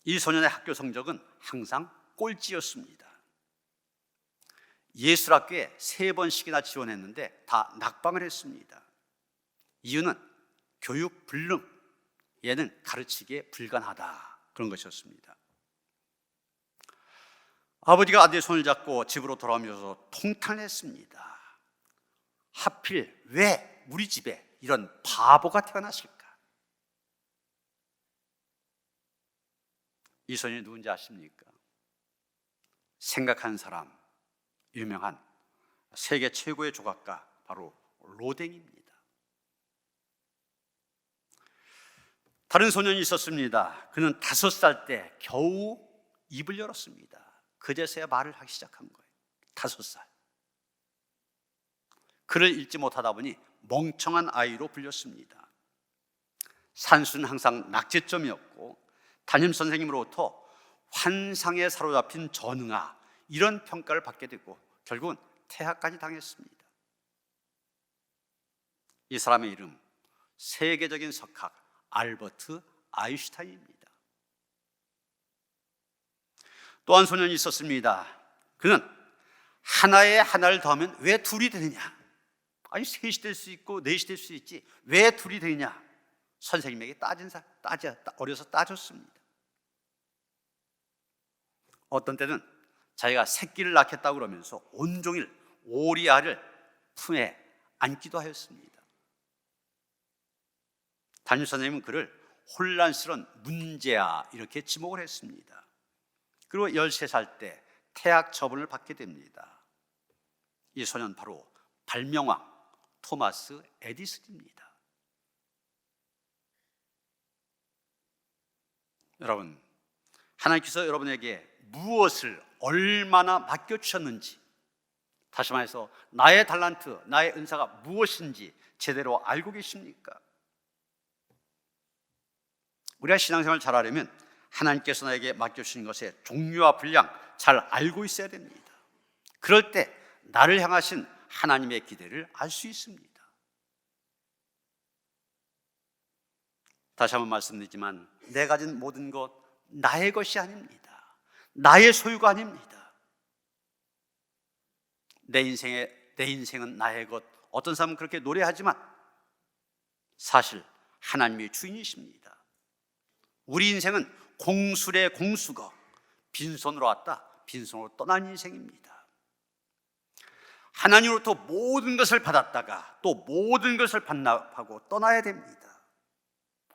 이 소년의 학교 성적은 항상 꼴찌였습니다. 예술학교에 3번씩이나 지원했는데 다 낙방을 했습니다. 이유는 교육 불능, 얘는 가르치기에 불가능하다, 그런 것이었습니다. 아버지가 아들의 손을 잡고 집으로 돌아오면서 통탄을 했습니다. 하필 왜 우리 집에 이런 바보가 태어났을까? 이 소년이 누군지 아십니까? 생각하는 사람, 유명한 세계 최고의 조각가, 바로 로댕입니다. 다른 소년이 있었습니다. 그는 5살 때 겨우 입을 열었습니다. 그제서야 말을 하기 시작한 거예요. 5살. 글을 읽지 못하다 보니 멍청한 아이로 불렸습니다. 산수는 항상 낙제점이었고 담임 선생님으로부터 환상에 사로잡힌 전응아, 이런 평가를 받게 되고 결국은 퇴학까지 당했습니다. 이 사람의 이름, 세계적인 석학 알버트 아인슈타인입니다. 또 한 소년이 있었습니다. 그는 하나에 하나를 더하면 왜 둘이 되느냐? 아니, 셋이 될 수 있고 넷이 될 수 있지 왜 둘이 되느냐? 선생님에게 어려서 따졌습니다. 어떤 때는 자기가 새끼를 낳겠다고 그러면서 온종일 오리알을 품에 안기도 하였습니다. 담임 선생님은 그를 혼란스러운 문제야, 이렇게 지목을 했습니다. 그리고 13살 때 퇴학 처분을 받게 됩니다. 이 소년 바로 발명왕 토마스 에디슨입니다. 여러분, 하나님께서 여러분에게 무엇을 얼마나 맡겨주셨는지, 다시 말해서 나의 달란트, 나의 은사가 무엇인지 제대로 알고 계십니까? 우리가 신앙생활을 잘하려면 하나님께서 나에게 맡겨주신 것의 종류와 분량 잘 알고 있어야 됩니다. 그럴 때 나를 향하신 하나님의 기대를 알 수 있습니다. 다시 한번 말씀드리지만 내가 가진 모든 것 나의 것이 아닙니다. 나의 소유가 아닙니다. 내 인생은 나의 것. 어떤 사람은 그렇게 노래하지만 사실 하나님이 주인이십니다. 우리 인생은 공술의 공수거, 빈손으로 왔다 빈손으로 떠난 인생입니다. 하나님으로부터 모든 것을 받았다가 또 모든 것을 반납하고 떠나야 됩니다.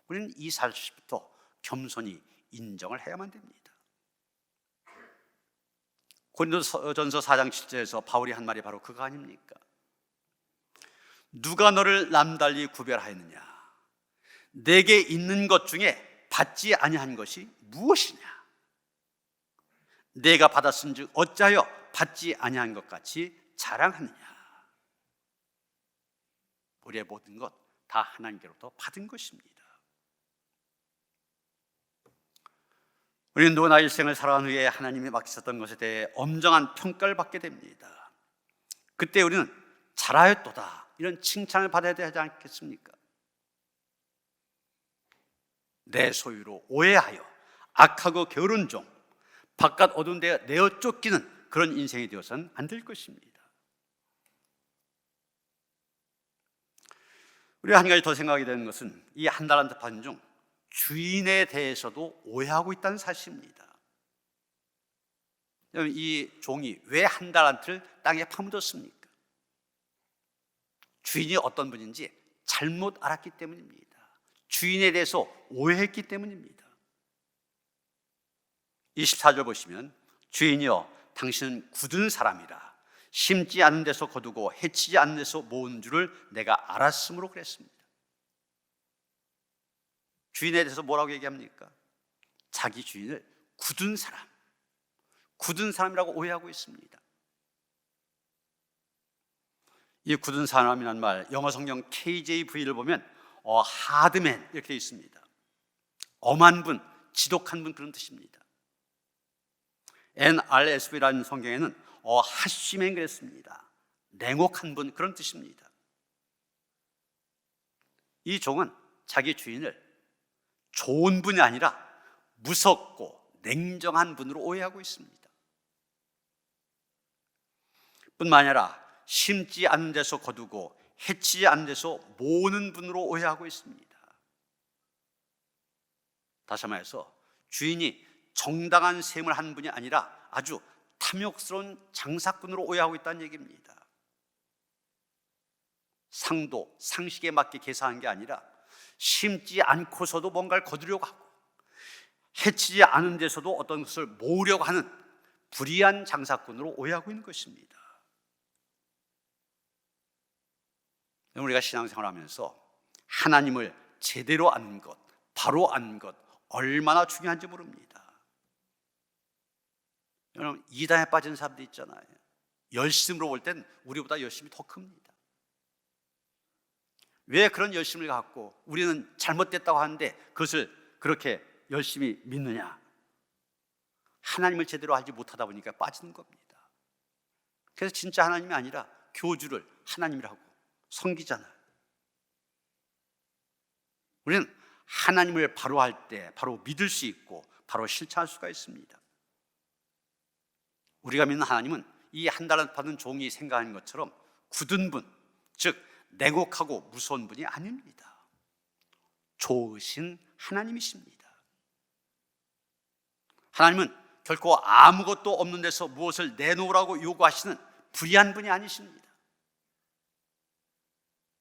우리는 이 사실부터 겸손히 인정을 해야만 됩니다. 고린도전서 4장 7절에서 바울이 한 말이 바로 그거 아닙니까? 누가 너를 남달리 구별하였느냐? 내게 있는 것 중에 받지 아니한 것이 무엇이냐? 내가 받았은즉 어찌하여 받지 아니한 것 같이 자랑하느냐? 우리의 모든 것 다 하나님께로부터 받은 것입니다. 우리는 누구나 일생을 살아간 후에 하나님이 맡기셨던 것에 대해 엄정한 평가를 받게 됩니다. 그때 우리는 잘하였도다, 이런 칭찬을 받아야 되지 않겠습니까? 내 소유로 오해하여 악하고 게으른 종, 바깥 어두운 데 내어 쫓기는 그런 인생이 되어서는 안 될 것입니다. 우리가 한 가지 더 생각하게 되는 것은 이 한 달란트 받은 중 주인에 대해서도 오해하고 있다는 사실입니다. 이 종이 왜 한 달란트를 땅에 파묻었습니까? 주인이 어떤 분인지 잘못 알았기 때문입니다. 주인에 대해서 오해했기 때문입니다. 24절 보시면 주인이여 당신은 굳은 사람이라 심지 않은 데서 거두고 해치지 않는 데서 모은 줄을 내가 알았으므로 그랬습니다. 주인에 대해서 뭐라고 얘기합니까? 자기 주인을 굳은 사람이라고 오해하고 있습니다. 이 굳은 사람이라는 말, 영어 성경 KJV를 보면 하드맨 이렇게 되어 있습니다. 엄한 분, 지독한 분, 그런 뜻입니다. NRSV라는 성경에는 하쉬맨 그랬습니다. 냉혹한 분, 그런 뜻입니다. 이 종은 자기 주인을 좋은 분이 아니라 무섭고 냉정한 분으로 오해하고 있습니다. 뿐만 아니라 심지 않은 데서 거두고 해치지 않은 데서 모으는 분으로 오해하고 있습니다. 다시 말해서 주인이 정당한 셈을 하는 분이 아니라 아주 탐욕스러운 장사꾼으로 오해하고 있다는 얘기입니다. 상도, 상식에 맞게 계산한 게 아니라 심지 않고서도 뭔가를 거두려고 하고 해치지 않은 데서도 어떤 것을 모으려고 하는 불의한 장사꾼으로 오해하고 있는 것입니다. 우리가 신앙생활을 하면서 하나님을 제대로 아는 것, 바로 아는 것 얼마나 중요한지 모릅니다. 여러분, 이단에 빠진 사람들 있잖아요. 열심으로 볼 땐 우리보다 열심이 더 큽니다. 왜 그런 열심을 갖고 우리는 잘못됐다고 하는데 그것을 그렇게 열심히 믿느냐? 하나님을 제대로 알지 못하다 보니까 빠지는 겁니다. 그래서 진짜 하나님이 아니라 교주를 하나님이라고 섬기잖아요. 우리는 하나님을 바로 할 때 바로 믿을 수 있고 바로 실천할 수가 있습니다. 우리가 믿는 하나님은 이 한 달란트 받은 종이 생각하는 것처럼 굳은 분, 즉 냉혹하고 무서운 분이 아닙니다. 좋으신 하나님이십니다. 하나님은 결코 아무것도 없는 데서 무엇을 내놓으라고 요구하시는 불의한 분이 아니십니다.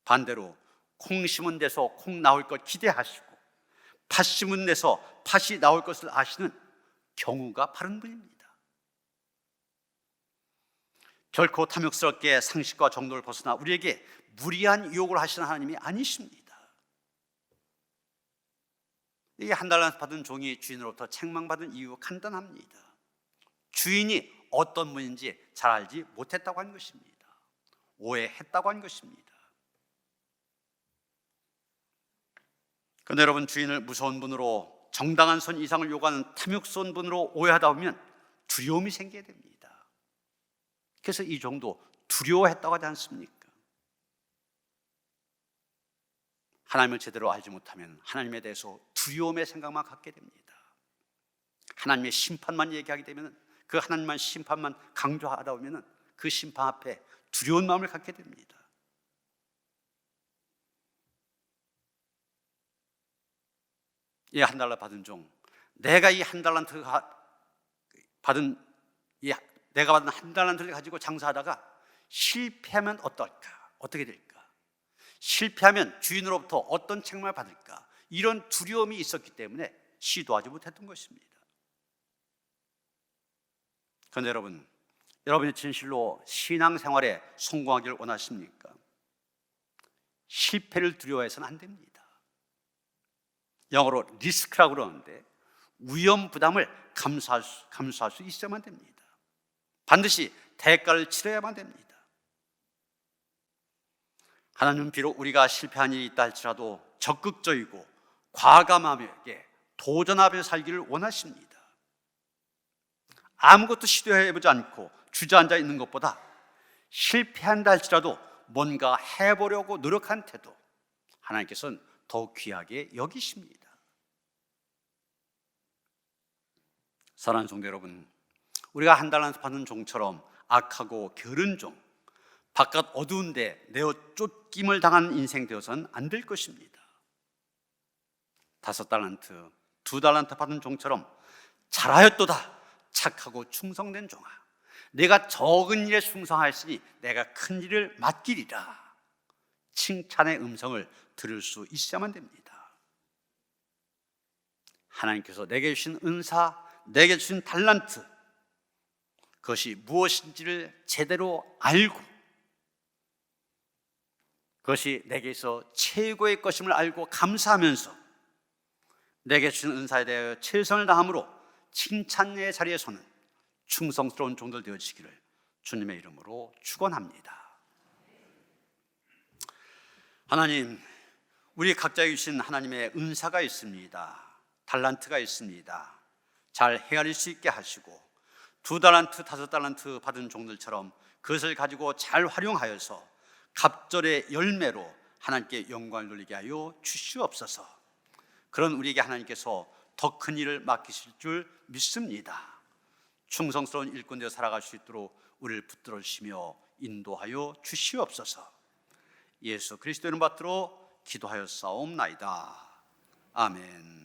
반대로 콩 심은 데서 콩 나올 것 기대하시고 팥 심은 데서 팥이 나올 것을 아시는 경우가 바른 분입니다. 결코 탐욕스럽게 상식과 정도를 벗어나 우리에게 무리한 유혹을 하시는 하나님이 아니십니다. 이 한 달란트 받은 종이 주인으로부터 책망받은 이유 간단합니다. 주인이 어떤 분인지 잘 알지 못했다고 하는 것입니다. 오해했다고 하는 것입니다. 그런데 여러분, 주인을 무서운 분으로, 정당한 선 이상을 요구하는 탐욕스러운 분으로 오해하다 보면 두려움이 생기게 됩니다. 그래서 이 종도 두려워했다고 하지 않습니까? 하나님을 제대로 알지 못하면 하나님에 대해서 두려움의 생각만 갖게 됩니다. 하나님의 심판만 얘기하게 되면, 그 하나님만 심판만 강조하다 보면 그 심판 앞에 두려운 마음을 갖게 됩니다. 이 한 달러 받은 종, 내가 이 한 달란트 받은 내가 받은 한 달란트를 가지고 장사하다가 실패하면 어떨까? 어떻게 될까? 실패하면 주인으로부터 어떤 책망을 받을까? 이런 두려움이 있었기 때문에 시도하지 못했던 것입니다. 그런데 여러분이 진실로 신앙생활에 성공하기를 원하십니까? 실패를 두려워해서는 안 됩니다. 영어로 리스크라고 그러는데 위험 부담을 감수할 수 있어야만 됩니다. 반드시 대가를 치러야만 됩니다. 하나님은 비록 우리가 실패한 일이 있다 할지라도 적극적이고 과감하게 도전하며 살기를 원하십니다. 아무것도 시도해보지 않고 주저앉아 있는 것보다 실패한다 할지라도 뭔가 해보려고 노력한 태도, 하나님께서는 더욱 귀하게 여기십니다. 사랑하는 성도 여러분, 우리가 한 달란트 받은 종처럼 악하고 게으른 종, 바깥 어두운데 내어 쫓김을 당하는 인생 되어서는 안 될 것입니다. 5달란트, 2달란트 받은 종처럼 잘하였도다 착하고 충성된 종아, 내가 적은 일에 충성하였으니 내가 큰 일을 맡기리라. 칭찬의 음성을 들을 수 있어야만 됩니다. 하나님께서 내게 주신 은사, 내게 주신 달란트, 그것이 무엇인지를 제대로 알고 그것이 내게서 최고의 것임을 알고 감사하면서 내게 주신 은사에 대하여 최선을 다함으로 칭찬의 자리에서는 충성스러운 종들 되어지기를 주님의 이름으로 축원합니다. 하나님, 우리 각자에 주신 하나님의 은사가 있습니다. 달란트가 있습니다. 잘 헤아릴 수 있게 하시고 2달란트, 5달란트 받은 종들처럼 그것을 가지고 잘 활용하여서 갑절의 열매로 하나님께 영광을 돌리게 하여 주시옵소서. 그런 우리에게 하나님께서 더 큰 일을 맡기실 줄 믿습니다. 충성스러운 일꾼 되어 살아갈 수 있도록 우리를 붙들어 주시며 인도하여 주시옵소서. 예수 그리스도 이름 받들어 기도하였사옵나이다. 아멘.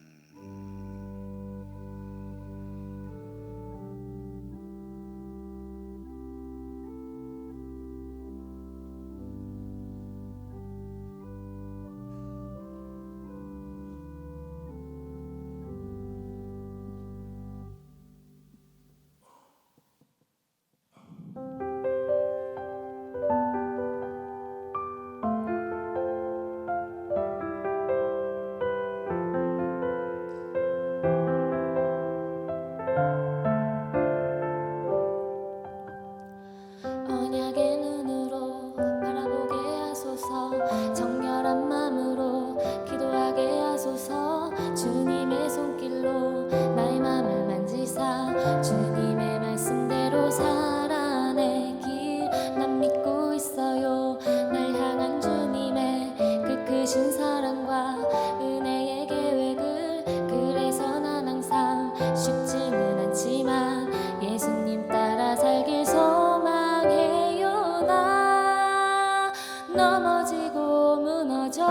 언약의 눈으로 바라보게 하소서. 정결한 마음으로 기도하게 하소서. 주님의 손길로 나의 마음을 만지사 주님의 말씀대로 살아내길 난 믿고 있어요. 날 향한 주님의 그 크신 사랑과 은혜의 계획을, 그래서 난 항상 쉽지는 않지만 예수님 따라 살길 소망해요. 나 넘어지고 무너져도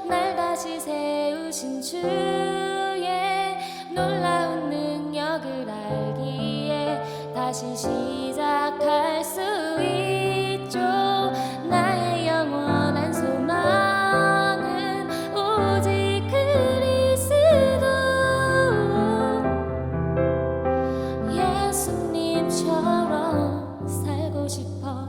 날 다시 세우신 주의 놀라운 능력을 알기에 다시 시작할 수 있죠. 나의 영원한 소망은 오직 그리스도. 예수님처럼 살고 싶어.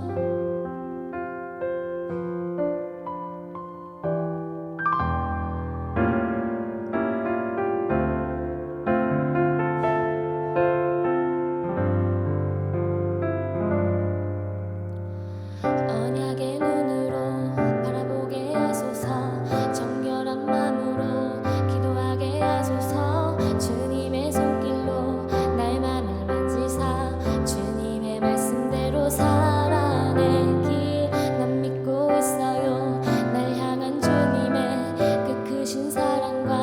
언약의 눈으로 바라보게 하소서. 정결한 마음으로 기도하게 하소서. 주님의 손길로 나의 맘을 만지사 주님의 말씀대로 살아내길 난 믿고 있어요. 날 향한 주님의 그 크신 사랑과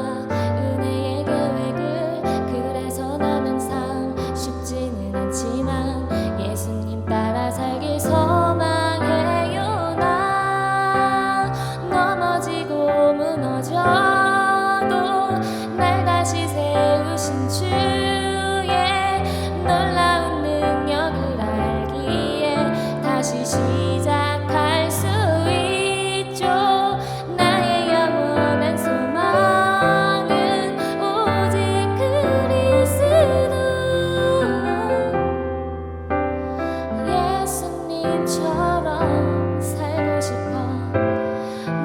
은혜의 계획을, 그래서 난 항상 쉽지는 않지만 예수님 따라 살길 소망해요. 나 넘어지고 무너져도 날 다시 세우신 주의 놀라운 능력을 알기에 다시 시작할 수 있죠. 나의 영원한 소망은 오직 그리스도. 예수님처럼 살고 싶어.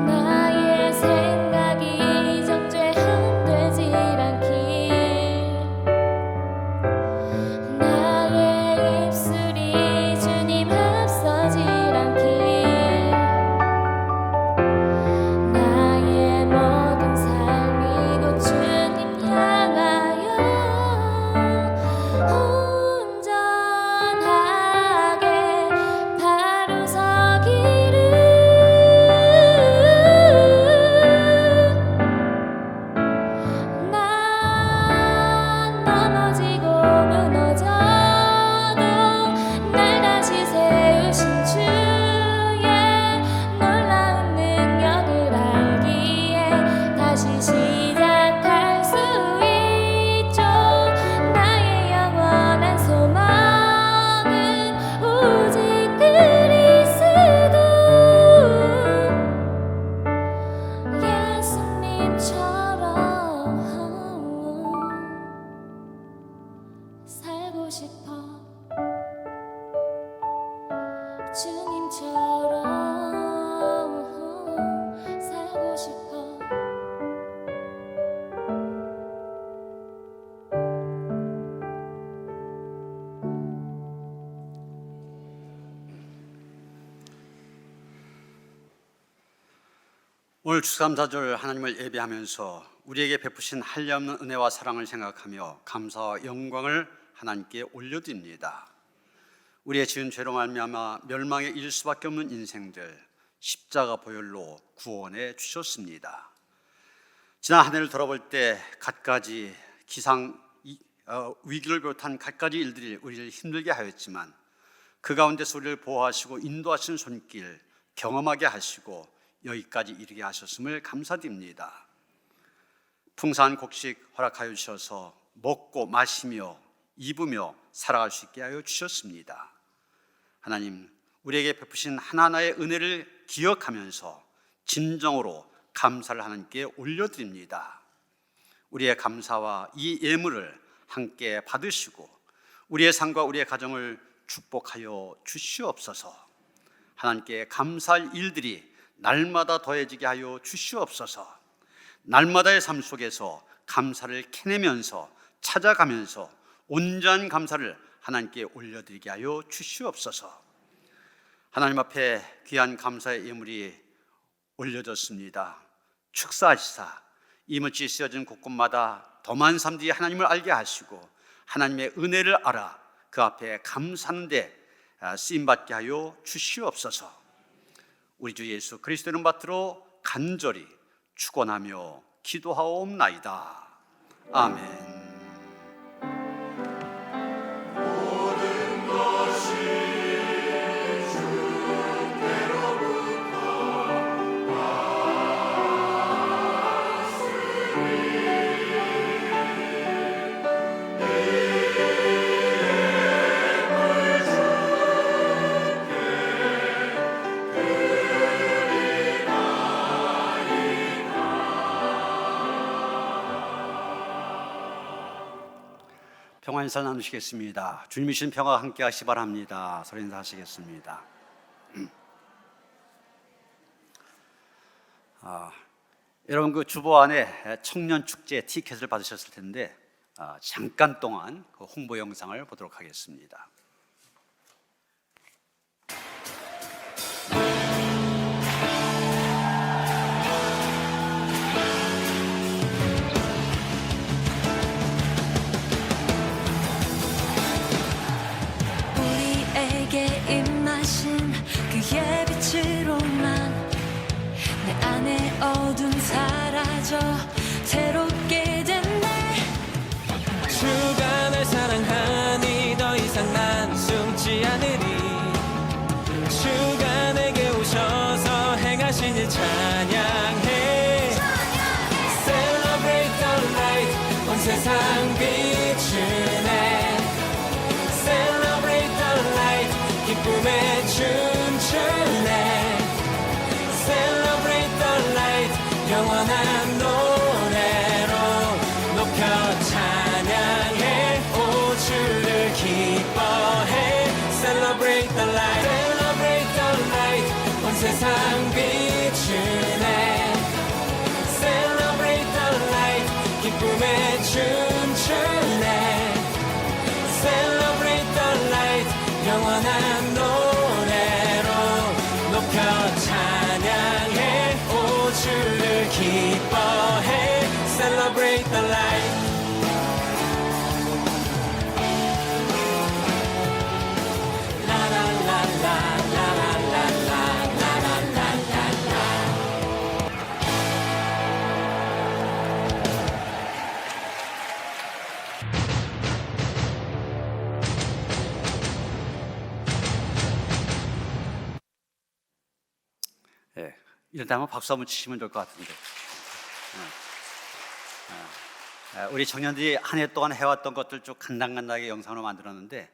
나의 생각이 정죄함되질 않길, 나의 입술이 주님 앞서질 않길 주님처럼 살고 싶어. 오늘 추수감사절 하나님을 예배하면서 우리에게 베푸신 한량없는 은혜와 사랑을 생각하며 감사와 영광을 하나님께 올려드립니다. 우리의 지은 죄로 말미암아 멸망에 이를 수밖에 없는 인생들 십자가 보혈로 구원해 주셨습니다. 지난 한 해를 돌아볼 때 갖가지 위기를 비롯한 갖가지 일들이 우리를 힘들게 하였지만 그 가운데서 우리를 보호하시고 인도하신 손길 경험하게 하시고 여기까지 이르게 하셨음을 감사드립니다. 풍성한 곡식 허락하여 주셔서 먹고 마시며 입으며 살아갈 수 있게 하여 주셨습니다. 하나님, 우리에게 베푸신 하나하나의 은혜를 기억하면서 진정으로 감사를 하나님께 올려드립니다. 우리의 감사와 이 예물을 함께 받으시고 우리의 삶과 우리의 가정을 축복하여 주시옵소서. 하나님께 감사할 일들이 날마다 더해지게 하여 주시옵소서. 날마다의 삶 속에서 감사를 캐내면서 찾아가면서 온전한 감사를 하나님께 올려드리게 하여 주시옵소서. 하나님 앞에 귀한 감사의 예물이 올려졌습니다. 축사하시사 이 물질 쓰여진 곳곳마다 더 많은 사람들이 하나님을 알게 하시고 하나님의 은혜를 알아 그 앞에 감사하는데 쓰임받게 하여 주시옵소서. 우리 주 예수 그리스도의 이름 받들어 간절히 축원하며 기도하옵나이다. 아멘. 평화 인사 나누시겠습니다. 주님이 주신 평화가 함께 하시 바랍니다. 서로 인사하시겠습니다. 여러분 그 주보 안에 청년 축제 티켓을 받으셨을 텐데 잠깐 동안 그 홍보 영상을 보도록 하겠습니다. 그의 빛으로만 내 안에 어둠 사라져 새롭게 됐네. 주가 날 사랑하니 더 이상 난 숨지 않으리. 주가 내게 오셔서 행하신 일 찬양해. Celebrate the light 온 세상 비추네. Celebrate the light 기쁨의 춤추네. Celebrate the light 영원한 노래로 높여 찬양해. 오 주를 기뻐해. Celebrate the light. Celebrate the light 온 세상 비추네. Celebrate the light 기쁨의 춤추네. Celebrate the light 영원한 노래로 높여 찬양해. 오 주를 기뻐해. Celebrate the light. 이럴 때 한번 박수 한번 치시면 좋을 것 같은데. 우리 청년들이 한 해 동안 해왔던 것들 쭉 간당간당하게 영상으로 만들었는데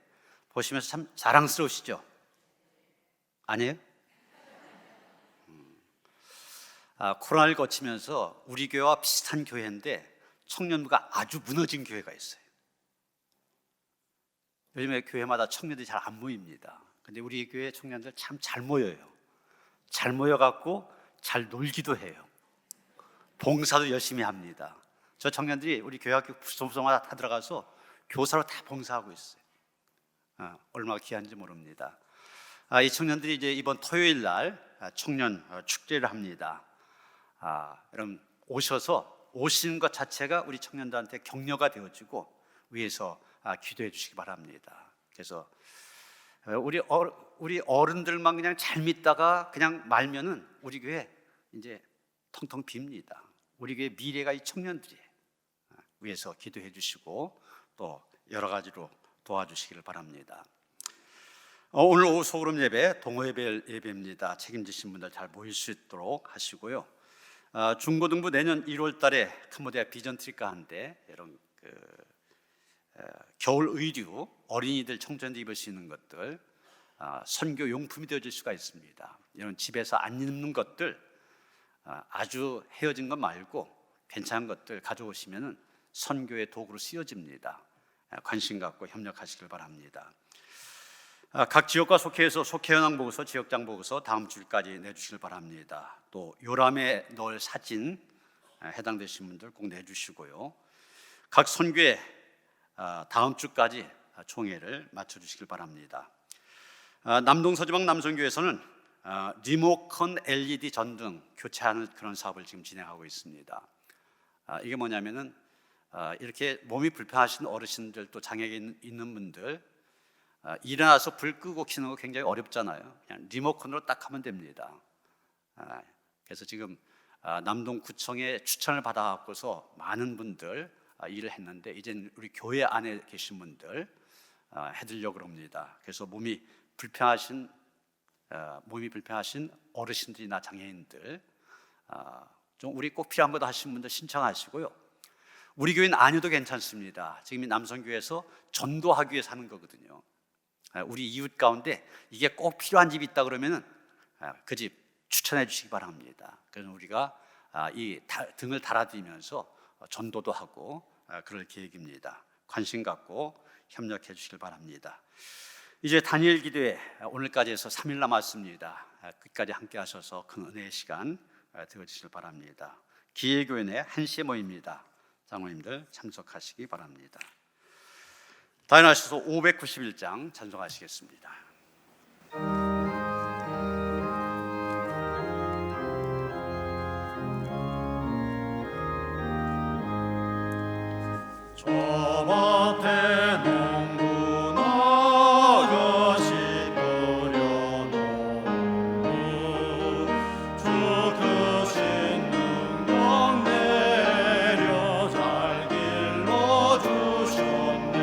보시면서 참 자랑스러우시죠? 아니에요? 코로나를 거치면서 우리 교회와 비슷한 교회인데 청년부가 아주 무너진 교회가 있어요. 요즘에 교회마다 청년들이 잘 안 모입니다. 근데 우리 교회 청년들 참 잘 모여요. 잘 모여갖고 잘 놀기도 해요. 봉사도 열심히 합니다. 저 청년들이 우리 교회학교 부서마다 다 들어가서 교사로 다 봉사하고 있어요. 얼마나 귀한지 모릅니다. 이 청년들이 이제 이번 토요일 날 청년 축제를 합니다. 여러분 오셔서 오시는 것 자체가 우리 청년들한테 격려가 되어지고 위해서 기도해 주시기 바랍니다. 그래서 우리 어른들만 그냥 잘 믿다가 그냥 말면은 우리 교회 이제 텅텅 빕니다. 우리 교회 미래가 이 청년들이에요. 위해서 기도해 주시고 또 여러 가지로 도와주시기를 바랍니다. 오늘 오후 소그룹 예배, 동호예배 예배입니다. 책임지신 분들 잘 모일 수 있도록 하시고요. 중고등부 내년 1월 달에 캄보디아 비전 트립가 하는데 이런 겨울 의류, 어린이들 청소년들 입을 수 있는 것들 선교 용품이 되어질 수가 있습니다. 이런 집에서 안 입는 것들 아주 헤어진 것 말고 괜찮은 것들 가져오시면 선교의 도구로 쓰여집니다. 관심 갖고 협력하시길 바랍니다. 각 지역과 속회에서 속회 현황 보고서, 지역장 보고서 다음 주까지 내주시길 바랍니다. 또 요람에 넣을 사진 해당되신 분들 꼭 내주시고요. 각 선교회 다음 주까지 총회를 마쳐주시길 바랍니다. 남동서지방 남선교에서는 리모컨 LED 전등 교체하는 그런 사업을 지금 진행하고 있습니다. 이게 뭐냐면은 이렇게 몸이 불편하신 어르신들 또 장애가 있는 분들 일어나서 불 끄고 켜는 거 굉장히 어렵잖아요. 그냥 리모컨으로 딱 하면 됩니다. 그래서 지금 남동구청의 추천을 받아갖고서 많은 분들 일을 했는데 이제 우리 교회 안에 계신 분들 해드리려고 합니다. 그래서 몸이 불편하신 어르신들이나 장애인들 좀 우리 꼭 필요한 거 하신 분들 신청하시고요. 우리 교회는 아니어도 괜찮습니다. 지금 이 남성교회에서 전도하기 위해서 하는 거거든요. 우리 이웃 가운데 이게 꼭 필요한 집이 있다 그러면은 그 집 추천해 주시기 바랍니다. 그래서 우리가 이 등을 달아드리면서 전도도 하고 그럴 계획입니다. 관심 갖고 협력해 주시길 바랍니다. 이제 단일 기도회 오늘까지 해서 3일 남았습니다. 끝까지 함께 하셔서 큰 은혜의 시간 되어주시길 바랍니다. 기회교회 내 1시에 모입니다. 장로님들 참석하시기 바랍니다. 다인하셔서 591장 찬송하시겠습니다. 저 밭에 농부 나가시 끓여놓고 주 크신 능력 내려 잘 길러주셨네.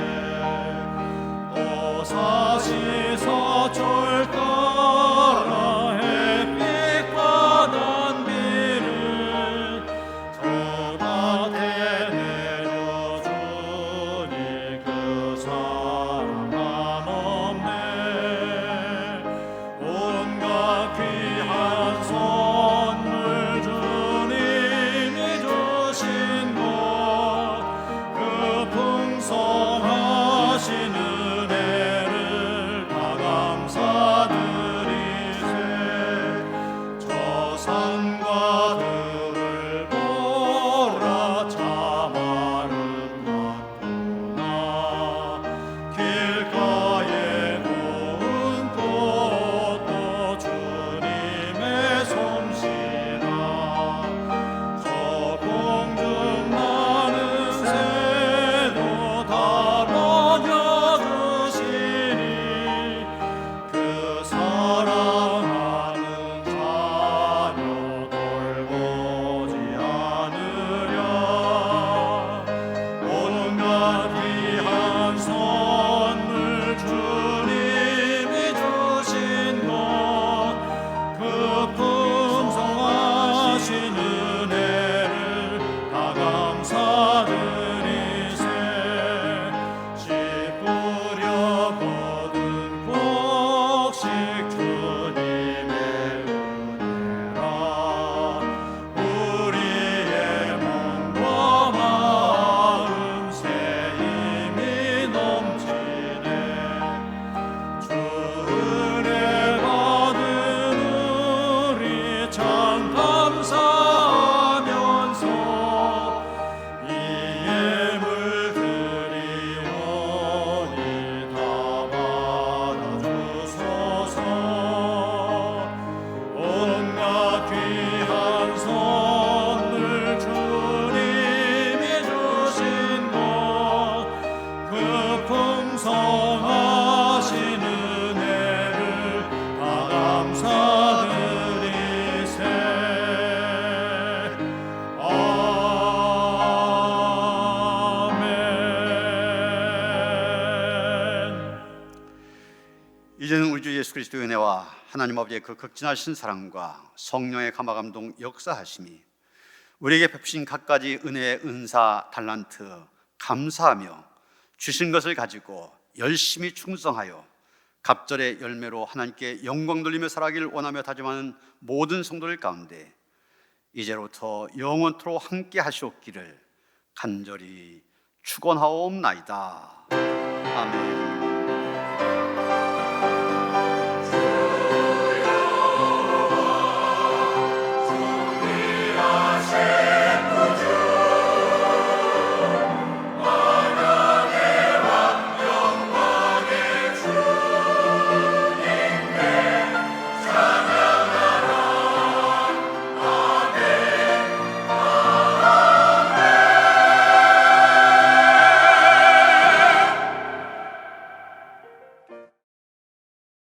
또 사시 서출 따라 햇빛과 단비를 저 밭에 사랑하는 자녀들 하나님 아버지의 그 극진하신 사랑과 성령의 감화감동 역사하심이 우리에게 베푸신 갖가지 은혜의 은사 달란트 감사하며 주신 것을 가지고 열심히 충성하여 갑절의 열매로 하나님께 영광 돌리며 살아가기를 원하며 다짐하는 모든 성도들 가운데 이제로부터 영원토록 함께 하시옵기를 간절히 축원하옵나이다. 아멘.